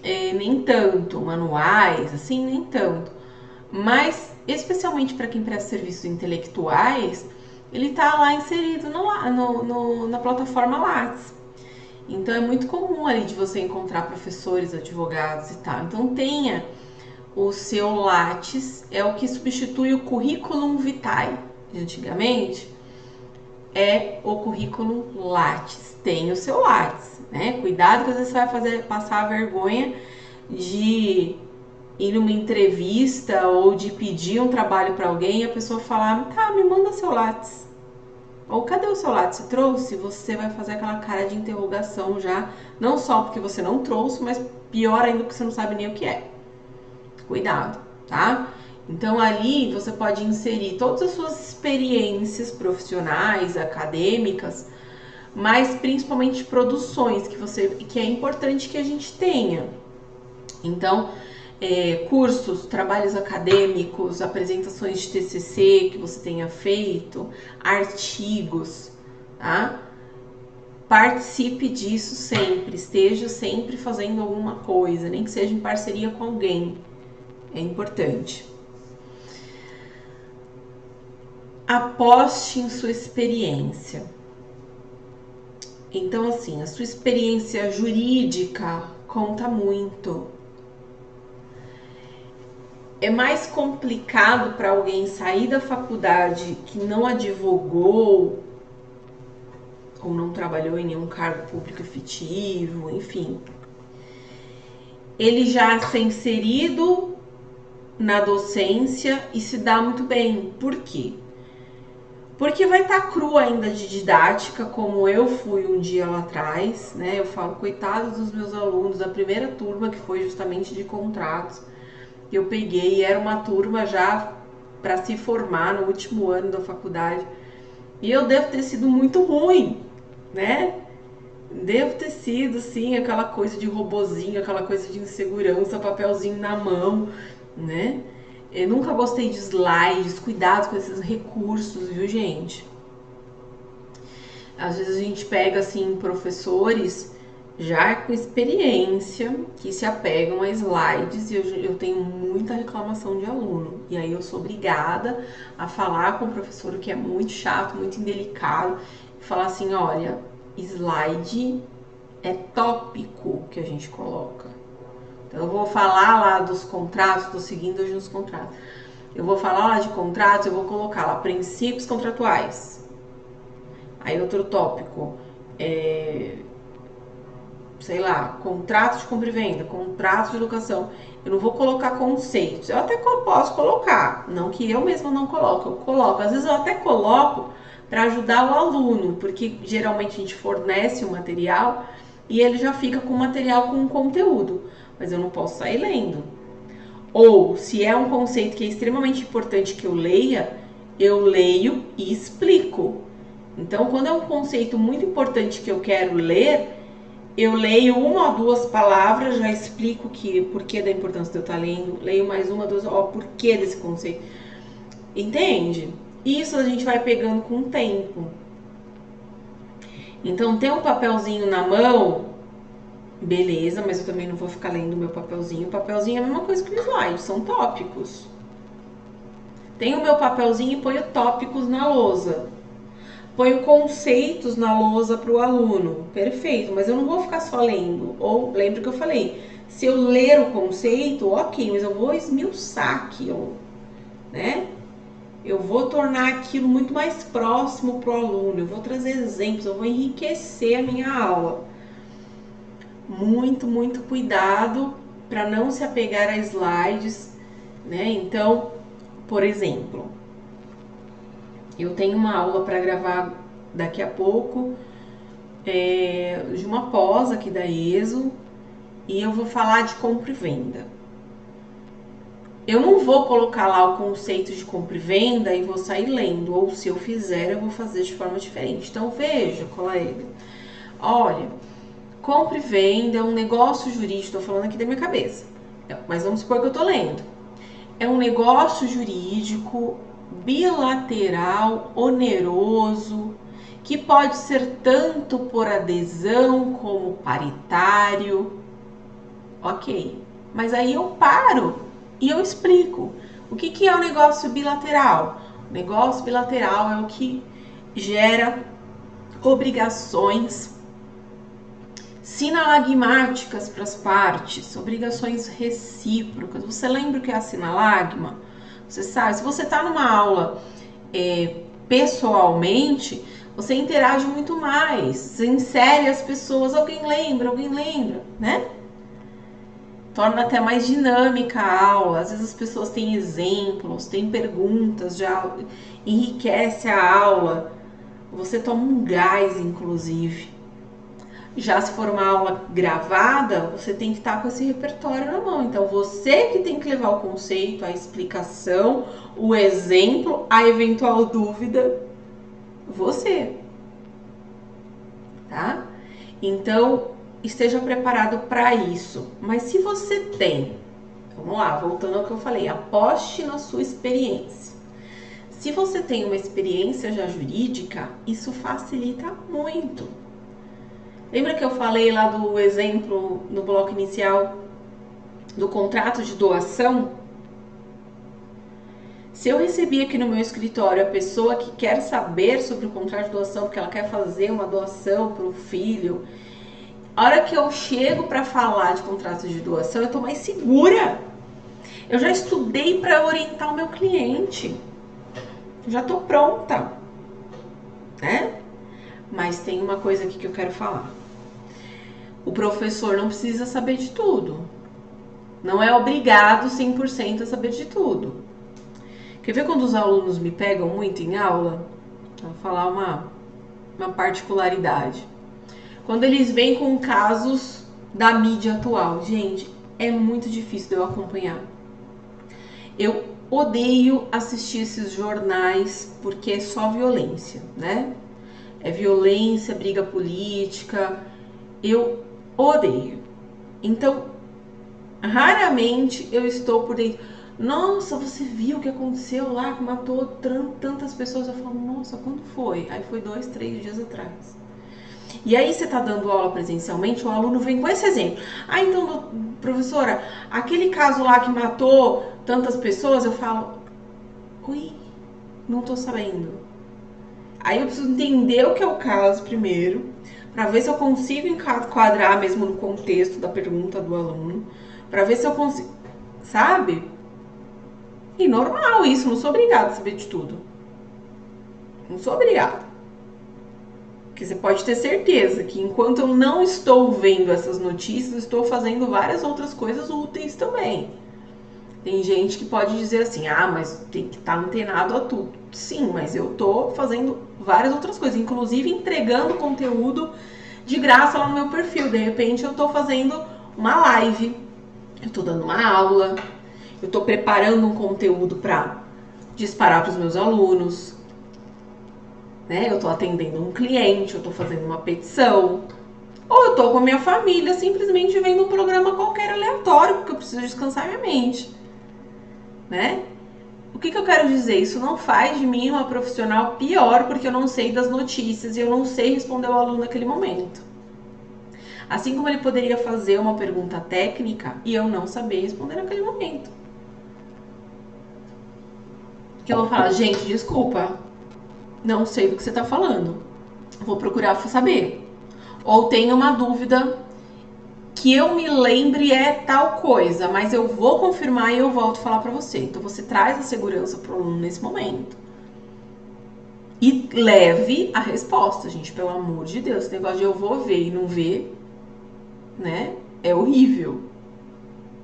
nem tanto, manuais, assim, nem tanto. Mas especialmente para quem presta serviços intelectuais, ele tá lá inserido na plataforma Lattes. Então é muito comum ali de você encontrar professores, advogados e tal. Então tenha o seu Lattes, é o que substitui o currículum vitae de antigamente, é o currículo Lattes. Tem o seu Lattes, né? Cuidado que às vezes você vai passar a vergonha de ir numa entrevista ou de pedir um trabalho para alguém e a pessoa falar, tá, me manda seu Lattes. Ou cadê o seu Lattes? Você trouxe? Você vai fazer aquela cara de interrogação já, não só porque você não trouxe, mas pior ainda porque você não sabe nem o que é. Cuidado, tá? Então ali você pode inserir todas as suas experiências profissionais, acadêmicas, mas principalmente produções que é importante que a gente tenha. Então, cursos, trabalhos acadêmicos, apresentações de TCC que você tenha feito, artigos, tá? Participe disso sempre, esteja sempre fazendo alguma coisa, nem que seja em parceria com alguém, é importante. Aposte em sua experiência. Então, assim, a sua experiência jurídica conta muito. É mais complicado para alguém sair da faculdade que não advogou ou não trabalhou em nenhum cargo público efetivo, enfim. Ele já ser inserido na docência e se dá muito bem. Por quê? Porque vai estar cru ainda de didática, como eu fui um dia lá atrás, né? Eu falo, coitados dos meus alunos da primeira turma, que foi justamente de contratos. Eu peguei e era uma turma já para se formar no último ano da faculdade. E eu devo ter sido muito ruim, né? Devo ter sido, sim, aquela coisa de robozinho, aquela coisa de insegurança, papelzinho na mão, né? Eu nunca gostei de slides, cuidado com esses recursos, viu, gente? Às vezes a gente pega, assim, professores já com experiência que se apegam a slides e eu tenho muita reclamação de aluno. E aí eu sou obrigada a falar com o professor, que é muito chato, muito indelicado, e falar assim, olha, slide é tópico que a gente coloca. Então eu vou falar lá dos contratos, tô seguindo hoje nos contratos. Eu vou falar lá de contratos, eu vou colocar lá princípios contratuais. Aí outro tópico, sei lá, contrato de compra e venda, contrato de locação. Eu não vou colocar conceitos. Eu até posso colocar, não que eu mesma não coloque, eu coloco. Às vezes eu até coloco para ajudar o aluno, porque geralmente a gente fornece o material e ele já fica com o material com conteúdo, mas eu não posso sair lendo. Ou, se é um conceito que é extremamente importante que eu leia, eu leio e explico. Então, quando é um conceito muito importante que eu quero ler, eu leio uma ou duas palavras, já explico o porquê da importância de eu estar lendo, leio mais uma, duas, porquê desse conceito. Entende? Isso a gente vai pegando com o tempo. Então, ter um papelzinho na mão, beleza, mas eu também não vou ficar lendo o meu papelzinho. O papelzinho é a mesma coisa que o slide, são tópicos. Tenho o meu papelzinho e ponho tópicos na lousa. Ponho conceitos na lousa para o aluno. Perfeito, mas eu não vou ficar só lendo. Ou, lembra que eu falei, se eu ler o conceito, ok, mas eu vou esmiuçar aquilo, né? Eu vou tornar aquilo muito mais próximo para o aluno. Eu vou trazer exemplos, eu vou enriquecer a minha aula. Muito, muito cuidado para não se apegar a slides, né? Então, por exemplo, eu tenho uma aula para gravar daqui a pouco de uma pós aqui da ESO e eu vou falar de compra e venda. Eu não vou colocar lá o conceito de compra e venda e vou sair lendo, ou se eu fizer, eu vou fazer de forma diferente. Então, veja, colega, olha, compra e venda é um negócio jurídico, estou falando aqui da minha cabeça, mas vamos supor que eu estou lendo. É um negócio jurídico bilateral, oneroso, que pode ser tanto por adesão como paritário. Ok, mas aí eu paro e eu explico. O que é o negócio bilateral? O negócio bilateral é o que gera obrigações sinalagmáticas para as partes, obrigações recíprocas. Você lembra o que é a sinalagma? Você sabe, se você está numa aula pessoalmente, Você interage muito mais, você insere as pessoas, alguém lembra, né? Torna até mais dinâmica a aula, às vezes as pessoas têm exemplos, têm perguntas, já enriquece a aula, você toma um gás, inclusive. Já se for uma aula gravada, você tem que estar com esse repertório na mão, então você que tem que levar o conceito, a explicação, o exemplo, a eventual dúvida, você, tá? Então, esteja preparado para isso. Mas se você tem, vamos lá, voltando ao que eu falei, aposte na sua experiência. Se você tem uma experiência já jurídica, isso facilita muito. Lembra que eu falei lá do exemplo no bloco inicial do contrato de doação? Se eu recebi aqui no meu escritório a pessoa que quer saber sobre o contrato de doação, porque ela quer fazer uma doação para o filho, a hora que eu chego para falar de contrato de doação, eu estou mais segura. Eu já estudei para orientar o meu cliente. Já estou pronta, né? Mas tem uma coisa aqui que eu quero falar. O professor não precisa saber de tudo. Não é obrigado 100% a saber de tudo. Quer ver quando os alunos me pegam muito em aula? Vou falar uma particularidade. Quando eles vêm com casos da mídia atual, gente, é muito difícil de eu acompanhar. Eu odeio assistir esses jornais porque é só violência, né? É violência, briga política. Eu odeio. Então, raramente eu estou por dentro. Nossa, você viu o que aconteceu lá, que matou tantas pessoas? Eu falo, nossa, quando foi? Aí foi 2, 3 dias atrás. E aí você tá dando aula presencialmente, o aluno vem com esse exemplo. Ah, então, professora, aquele caso lá que matou tantas pessoas, eu falo, ui, não tô sabendo. Aí eu preciso entender o que é o caso primeiro, para ver se eu consigo enquadrar mesmo no contexto da pergunta do aluno, para ver se eu consigo, sabe? E normal isso, não sou obrigada a saber de tudo. Não sou obrigada. Porque você pode ter certeza que enquanto eu não estou vendo essas notícias, estou fazendo várias outras coisas úteis também. Tem gente que pode dizer assim, ah, mas tem que estar antenado a tudo. Sim, mas eu tô fazendo várias outras coisas, inclusive entregando conteúdo de graça lá no meu perfil. De repente eu tô fazendo uma live, eu tô dando uma aula, eu tô preparando um conteúdo para disparar para os meus alunos, né? Eu tô atendendo um cliente, eu tô fazendo uma petição, ou eu tô com a minha família simplesmente vendo um programa qualquer aleatório, porque eu preciso descansar minha mente, né? O que eu quero dizer? Isso não faz de mim uma profissional pior porque eu não sei das notícias e eu não sei responder ao aluno naquele momento. Assim como ele poderia fazer uma pergunta técnica e eu não saber responder naquele momento. Que eu vou falar, gente, desculpa, não sei do que você tá falando. Vou procurar saber. Ou tenho uma dúvida que eu me lembre é tal coisa, mas eu vou confirmar e eu volto a falar pra você. Então você traz a segurança pro aluno nesse momento. E leve a resposta, gente, pelo amor de Deus. Esse negócio de eu vou ver e não ver, né, é horrível.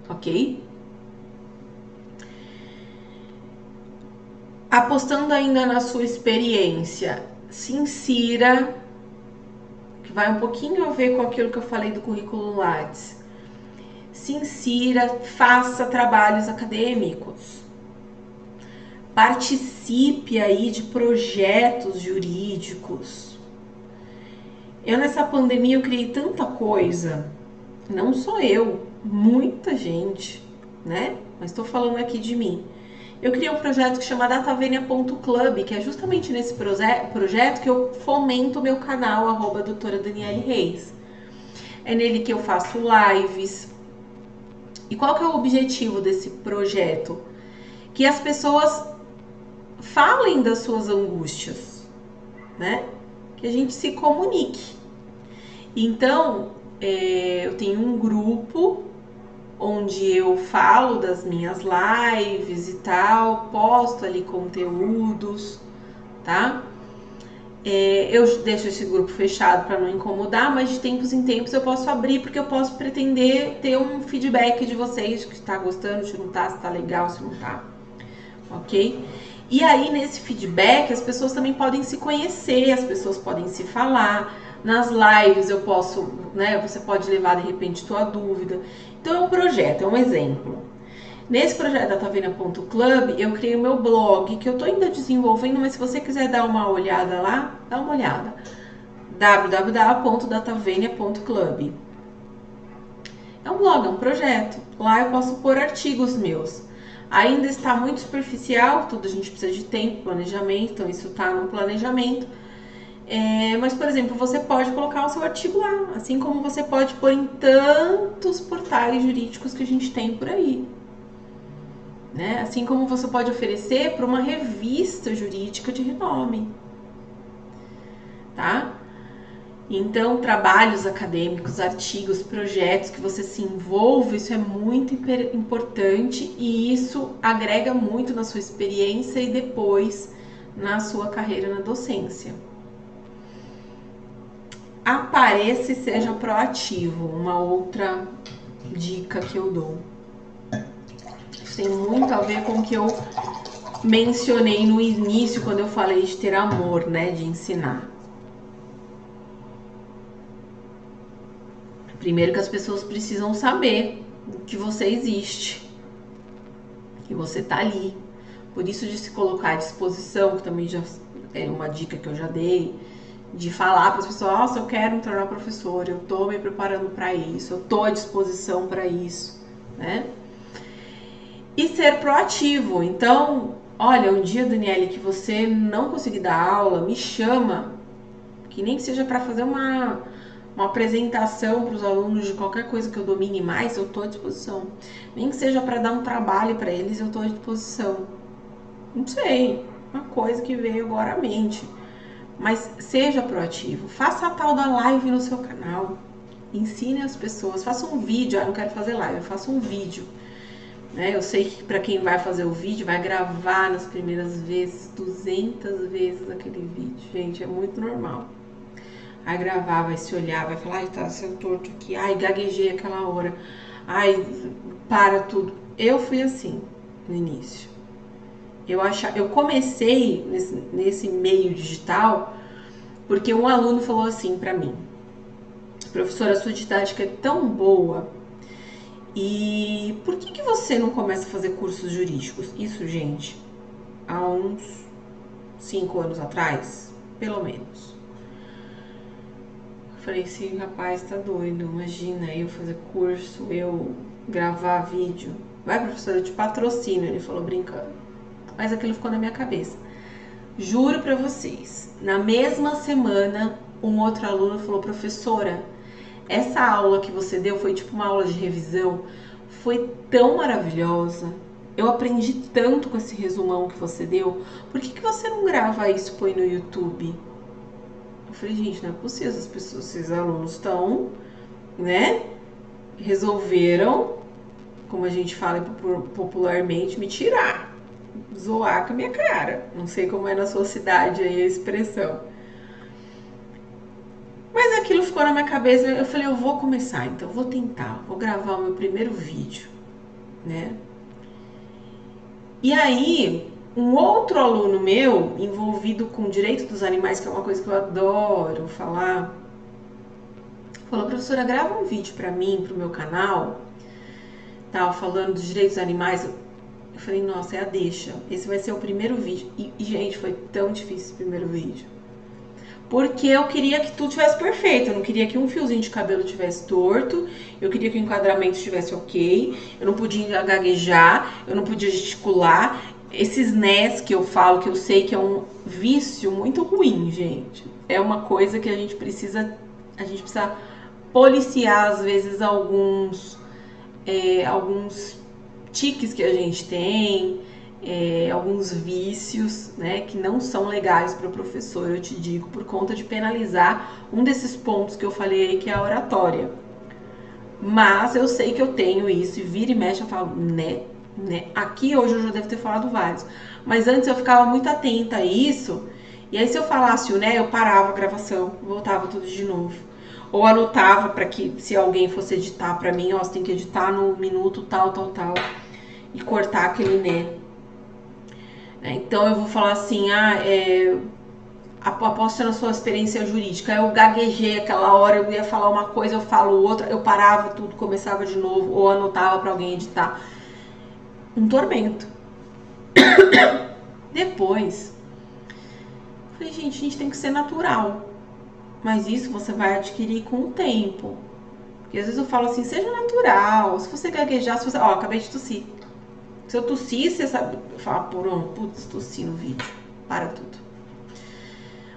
Ok? Apostando ainda na sua experiência, se insira, que vai um pouquinho a ver com aquilo que eu falei do currículo Lattes. Se insira, faça trabalhos acadêmicos. Participe aí de projetos jurídicos. Eu nessa pandemia eu criei tanta coisa, não só eu, muita gente, né? Mas estou falando aqui de mim. Eu criei um projeto que chama datavenia.club, que é justamente nesse projeto que eu fomento o meu canal, @doutora Daniele Reis. É nele que eu faço lives. E qual que é o objetivo desse projeto? Que as pessoas falem das suas angústias, né? Que a gente se comunique. Então, eu tenho um grupo onde eu falo das minhas lives e tal, posto ali conteúdos, tá? Eu deixo esse grupo fechado para não incomodar, mas de tempos em tempos eu posso abrir, porque eu posso pretender ter um feedback de vocês, que tá gostando, se não tá, se tá legal, se não tá, ok? E aí, nesse feedback, as pessoas também podem se conhecer, as pessoas podem se falar. Nas lives eu posso, né, você pode levar de repente tua dúvida. Então é um projeto, é um exemplo. Nesse projeto datavenia.club, eu criei o meu blog, que eu tô ainda desenvolvendo, mas se você quiser dar uma olhada lá, dá uma olhada. www.datavenia.club. É um blog, é um projeto. Lá eu posso pôr artigos meus. Ainda está muito superficial, tudo a gente precisa de tempo, planejamento, então isso está no planejamento. Mas, por exemplo, você pode colocar o seu artigo lá, assim como você pode pôr em tantos portais jurídicos que a gente tem por aí. Né? Assim como você pode oferecer para uma revista jurídica de renome. Tá? Então, trabalhos acadêmicos, artigos, projetos que você se envolve, isso é muito importante e isso agrega muito na sua experiência e depois na sua carreira na docência. Apareça e seja proativo, uma outra dica que eu dou. Isso tem muito a ver com o que eu mencionei no início, quando eu falei de ter amor, né, de ensinar. Primeiro que as pessoas precisam saber que você existe, que você tá ali. Por isso de se colocar à disposição, que também já é uma dica que eu já dei, de falar para as pessoas, nossa, eu quero me tornar professora, eu tô me preparando para isso, eu tô à disposição para isso, né? E ser proativo. Então, olha, um dia, Daniele, que você não conseguir dar aula, me chama, que nem que seja para fazer uma apresentação para os alunos de qualquer coisa que eu domine mais, eu estou à disposição. Nem que seja para dar um trabalho para eles, eu estou à disposição. Não sei, uma coisa que veio agora à mente. Mas seja proativo, faça a tal da live no seu canal, ensine as pessoas, faça um vídeo, não quero fazer live, eu faço um vídeo. Né? Eu sei que para quem vai fazer o vídeo, vai gravar nas primeiras vezes, 200 vezes aquele vídeo, gente, é muito normal. Vai gravar, vai se olhar, vai falar, ai, tá seu torto aqui, ai, gaguejei aquela hora, ai, para tudo. Eu fui assim, no início. Eu comecei nesse meio digital, porque um aluno falou assim pra mim, professora, a sua didática é tão boa, e por que você não começa a fazer cursos jurídicos? Isso, gente, há uns 5 anos atrás, pelo menos. Falei assim, rapaz, tá doido, imagina eu fazer curso, eu gravar vídeo. Vai, professora, eu te patrocino, ele falou brincando. Mas aquilo ficou na minha cabeça. Juro pra vocês, na mesma semana, um outro aluno falou, professora, essa aula que você deu foi tipo uma aula de revisão, foi tão maravilhosa, eu aprendi tanto com esse resumão que você deu, por que você não grava isso e põe no YouTube? Eu falei, gente, não é possível, essas pessoas, esses alunos estão, né, resolveram, como a gente fala popularmente, me tirar, zoar com a minha cara. Não sei como é na sua cidade aí a expressão. Mas aquilo ficou na minha cabeça, eu falei, eu vou começar, então eu vou tentar, vou gravar o meu primeiro vídeo, né? E aí, um outro aluno meu, envolvido com direito dos animais, que é uma coisa que eu adoro falar, falou, professora, grava um vídeo pra mim, pro meu canal, tava falando dos direitos dos animais. Eu falei, nossa, é a deixa, esse vai ser o primeiro vídeo. E gente, foi tão difícil esse primeiro vídeo. Porque eu queria que tudo tivesse perfeito, eu não queria que um fiozinho de cabelo tivesse torto, eu queria que o enquadramento estivesse ok, eu não podia gaguejar, eu não podia gesticular. Esses nés que eu falo, que eu sei que é um vício muito ruim, gente. É uma coisa que a gente precisa policiar, às vezes, alguns tiques que a gente tem, alguns vícios, né, que não são legais para o professor, eu te digo, por conta de penalizar um desses pontos que eu falei aí, que é a oratória. Mas eu sei que eu tenho isso, e vira e mexe eu falo, né, aqui hoje eu já devo ter falado vários, mas antes eu ficava muito atenta a isso, E aí se eu falasse o né, eu parava a gravação, voltava tudo de novo. Ou anotava para que se alguém fosse editar para mim, ó, você tem que editar no minuto tal, e cortar aquele né. Então eu vou falar assim, aposta na sua experiência jurídica. Eu gaguejei aquela hora, eu ia falar uma coisa, eu falo outra, eu parava tudo, começava de novo, ou anotava para alguém editar. Um tormento. Depois, falei, gente, a gente tem que ser natural. Mas isso você vai adquirir com o tempo. Porque às vezes eu falo assim, seja natural. Se você gaguejar, se você... Ó, acabei de tossir. Se eu tossir, você sabe... Eu falo, putz, tossi no vídeo. Para tudo.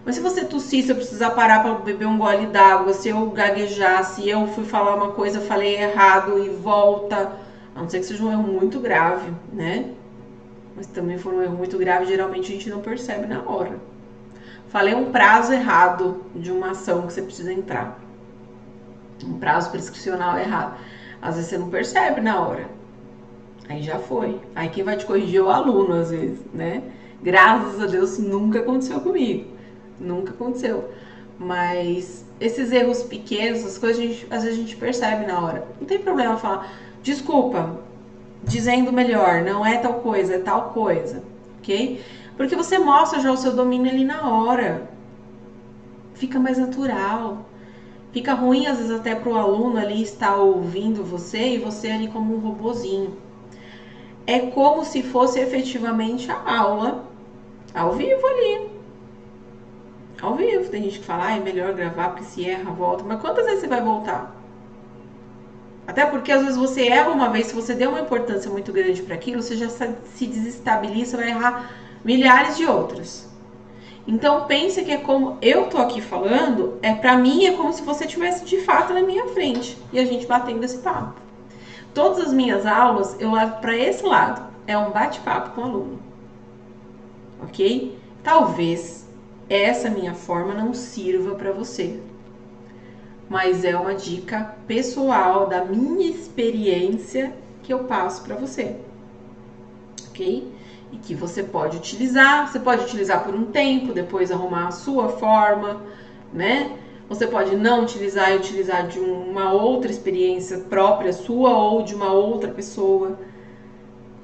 Mas se você tossir, se eu precisar parar para beber um gole d'água, se eu gaguejar, se eu fui falar uma coisa, eu falei errado e volta... A não ser que seja um erro muito grave, né? Mas também for um erro muito grave, geralmente a gente não percebe na hora. Falei um prazo errado de uma ação que você precisa entrar. Um prazo prescricional errado. Às vezes você não percebe na hora. Aí já foi. Aí quem vai te corrigir é o aluno, às vezes, né? Graças a Deus nunca aconteceu comigo. Nunca aconteceu. Mas esses erros pequenos, essas coisas, às vezes a gente percebe na hora. Não tem problema falar, desculpa, dizendo melhor, não é tal coisa, é tal coisa, ok? Porque você mostra já o seu domínio ali na hora. Fica mais natural. Fica ruim, às vezes, até pro aluno ali estar ouvindo você e você ali como um robozinho. É como se fosse efetivamente a aula ao vivo ali. Ao vivo. Tem gente que fala, é melhor gravar porque se erra, volta. Mas quantas vezes você vai voltar? Até porque às vezes você erra uma vez, se você der uma importância muito grande para aquilo, você já se desestabiliza, vai errar milhares de outras. Então pense que é como eu tô aqui falando, para mim é como se você estivesse de fato na minha frente e a gente batendo esse papo. Todas as minhas aulas eu levo para esse lado, é um bate-papo com o aluno, ok? Talvez essa minha forma não sirva para você, mas é uma dica pessoal da minha experiência que eu passo para você, ok? E que você pode utilizar por um tempo, depois arrumar a sua forma, né? Você pode não utilizar e utilizar de uma outra experiência própria sua ou de uma outra pessoa,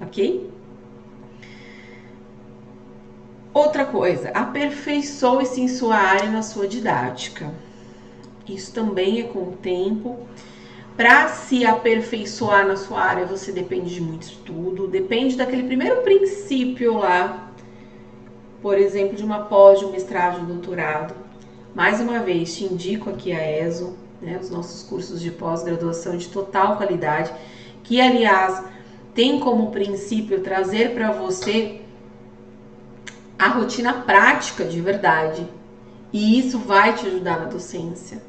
ok? Outra coisa, aperfeiçoe-se em sua área, na sua didática. Isso também é com o tempo. Para se aperfeiçoar na sua área, você depende de muito estudo, depende daquele primeiro princípio lá, por exemplo, de uma pós, de um mestrado, de um doutorado. Mais uma vez, te indico aqui a ESO, né, os nossos cursos de pós-graduação de total qualidade, que, aliás, tem como princípio trazer para você a rotina prática de verdade, e isso vai te ajudar na docência.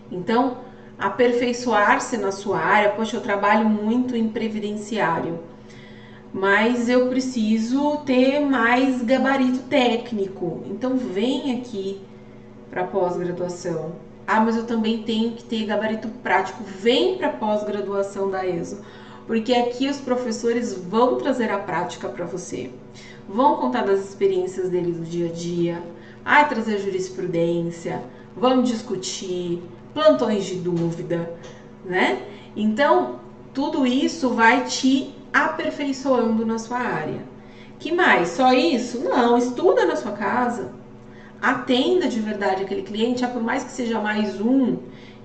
Então, aperfeiçoar-se na sua área, poxa, eu trabalho muito em previdenciário, mas eu preciso ter mais gabarito técnico, então vem aqui para pós-graduação. Mas eu também tenho que ter gabarito prático, vem para pós-graduação da ESO, porque aqui os professores vão trazer a prática para você, vão contar das experiências deles no dia a dia, trazer jurisprudência, vamos discutir, plantões de dúvida, né? Então, tudo isso vai te aperfeiçoando na sua área. Que mais? Só isso? Não, estuda na sua casa, atenda de verdade aquele cliente, por mais que seja mais um,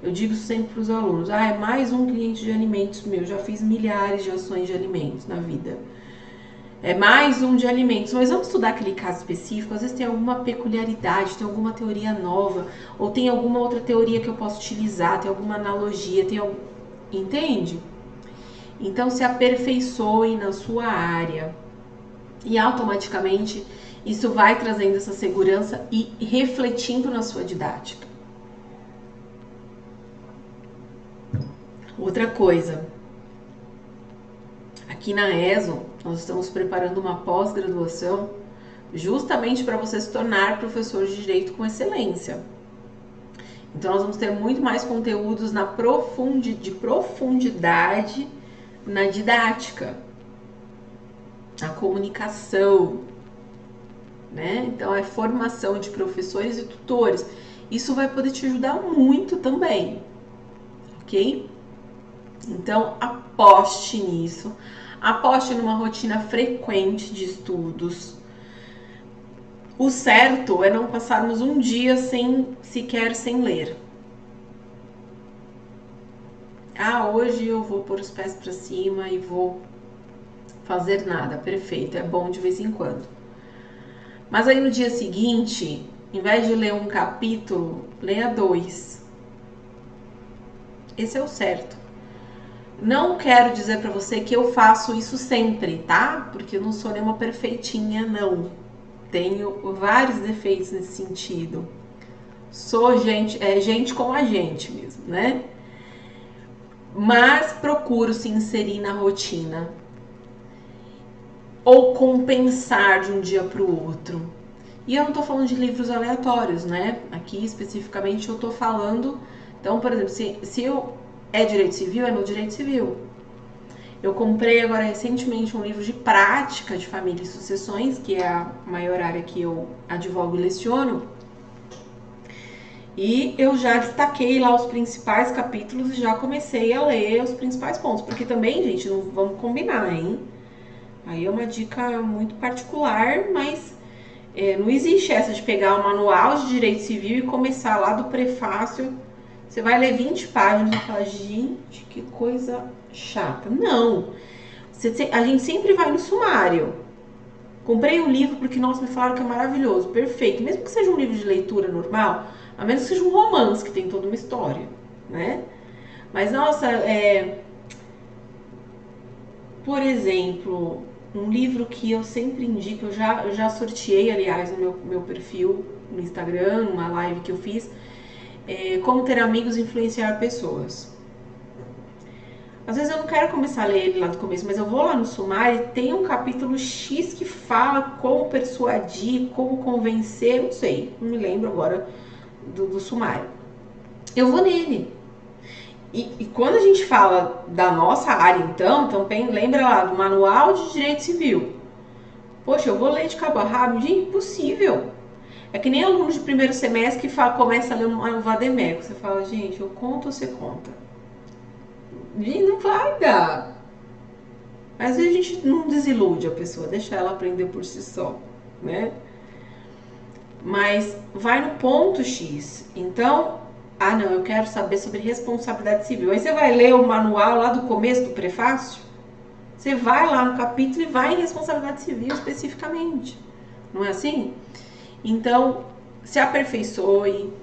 eu digo sempre para os alunos, é mais um cliente de alimentos meu, já fiz milhares de ações de alimentos na vida. É mais um de alimentos, mas vamos estudar aquele caso específico, às vezes tem alguma peculiaridade, tem alguma teoria nova, ou tem alguma outra teoria que eu posso utilizar, tem alguma analogia, entende? Então se aperfeiçoe na sua área e automaticamente isso vai trazendo essa segurança e refletindo na sua didática. Outra coisa, aqui na ESO, nós estamos preparando uma pós-graduação justamente para você se tornar professor de direito com excelência. Então, nós vamos ter muito mais conteúdos de profundidade na didática, na comunicação, né? Então é formação de professores e tutores. Isso vai poder te ajudar muito também, ok? Então aposte nisso, aposte numa rotina frequente de estudos. O certo é não passarmos um dia sequer sem ler. Hoje eu vou pôr os pés para cima e vou fazer nada. Perfeito, é bom de vez em quando. Mas aí no dia seguinte, em vez de ler um capítulo, leia 2. Esse é o certo. Não quero dizer para você que eu faço isso sempre, tá? Porque eu não sou nenhuma perfeitinha, não. Tenho vários defeitos nesse sentido. Sou gente como a gente mesmo, né? Mas procuro se inserir na rotina. Ou compensar de um dia para o outro. E eu não tô falando de livros aleatórios, né? Aqui especificamente eu tô falando... Então, por exemplo, se eu é direito civil, é no direito civil. Eu comprei agora recentemente um livro de prática de família e sucessões, que é a maior área que eu advogo e leciono. E eu já destaquei lá os principais capítulos e já comecei a ler os principais pontos. Porque também, gente, não vamos combinar, hein? Aí é uma dica muito particular, mas não existe essa de pegar o manual de direito civil e começar lá do prefácio. Você vai ler 20 páginas e falar, gente, que coisa chata. Não. A gente sempre vai no sumário. Comprei um livro porque, nossa, me falaram que é maravilhoso. Perfeito. Mesmo que seja um livro de leitura normal, a menos que seja um romance que tem toda uma história, né? Mas, nossa, por exemplo, um livro que eu sempre indico, eu já sorteei, aliás, no meu perfil no Instagram, numa live que eu fiz, Como Ter Amigos e Influenciar Pessoas. Às vezes eu não quero começar a ler ele lá do começo, mas eu vou lá no sumário e tem um capítulo X que fala como persuadir, como convencer, não sei, não me lembro agora do sumário. Eu vou nele. E quando a gente fala da nossa área, então lembra lá do Manual de Direito Civil. Poxa, eu vou ler de cabo a rabo? Gente, impossível. É que nem aluno de primeiro semestre que começa a ler um vademécum. Você fala, gente, eu conto ou você conta? E não vai dar. Às vezes a gente não desilude a pessoa, deixa ela aprender por si só, né? Mas vai no ponto X. Então, não, eu quero saber sobre responsabilidade civil. Aí você vai ler o manual lá do começo do prefácio, você vai lá no capítulo e vai em responsabilidade civil especificamente. Não é assim? Então, se aperfeiçoe,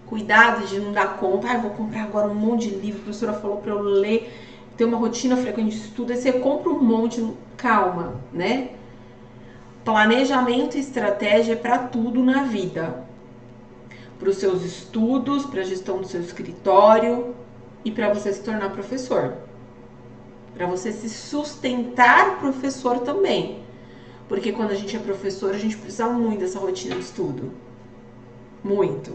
cuidado de não dar conta. Eu vou comprar agora um monte de livro, a professora falou para eu ler, ter uma rotina frequente de estudo. Aí você compra um monte, calma, né? Planejamento e estratégia é para tudo na vida. Para os seus estudos, para a gestão do seu escritório e para você se tornar professor. Para você se sustentar professor também. Porque quando a gente é professor, a gente precisa muito dessa rotina de estudo. Muito.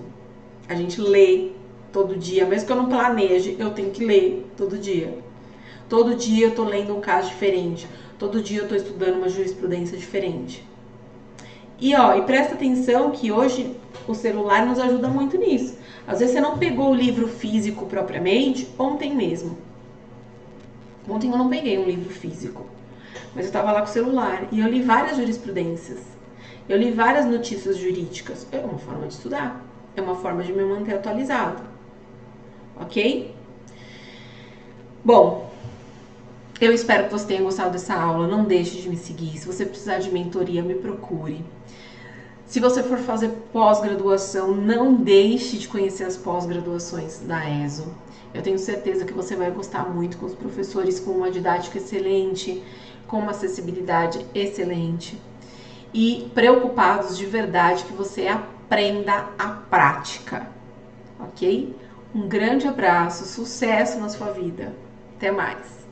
A gente lê todo dia, mesmo que eu não planeje, eu tenho que ler todo dia. Todo dia eu tô lendo um caso diferente. Todo dia eu tô estudando uma jurisprudência diferente. E presta atenção que hoje o celular nos ajuda muito nisso. Às vezes você não pegou o livro físico propriamente, ontem mesmo. Ontem eu não peguei um livro físico, mas eu tava lá com o celular e eu li várias jurisprudências. Eu li várias notícias jurídicas. É uma forma de estudar. É uma forma de me manter atualizado. Ok? Bom, eu espero que você tenha gostado dessa aula. Não deixe de me seguir. Se você precisar de mentoria, me procure. Se você for fazer pós-graduação, não deixe de conhecer as pós-graduações da ESO. Eu tenho certeza que você vai gostar muito, com os professores com uma didática excelente, com uma acessibilidade excelente e preocupados de verdade que você aprenda a prática, ok? Um grande abraço, sucesso na sua vida. Até mais!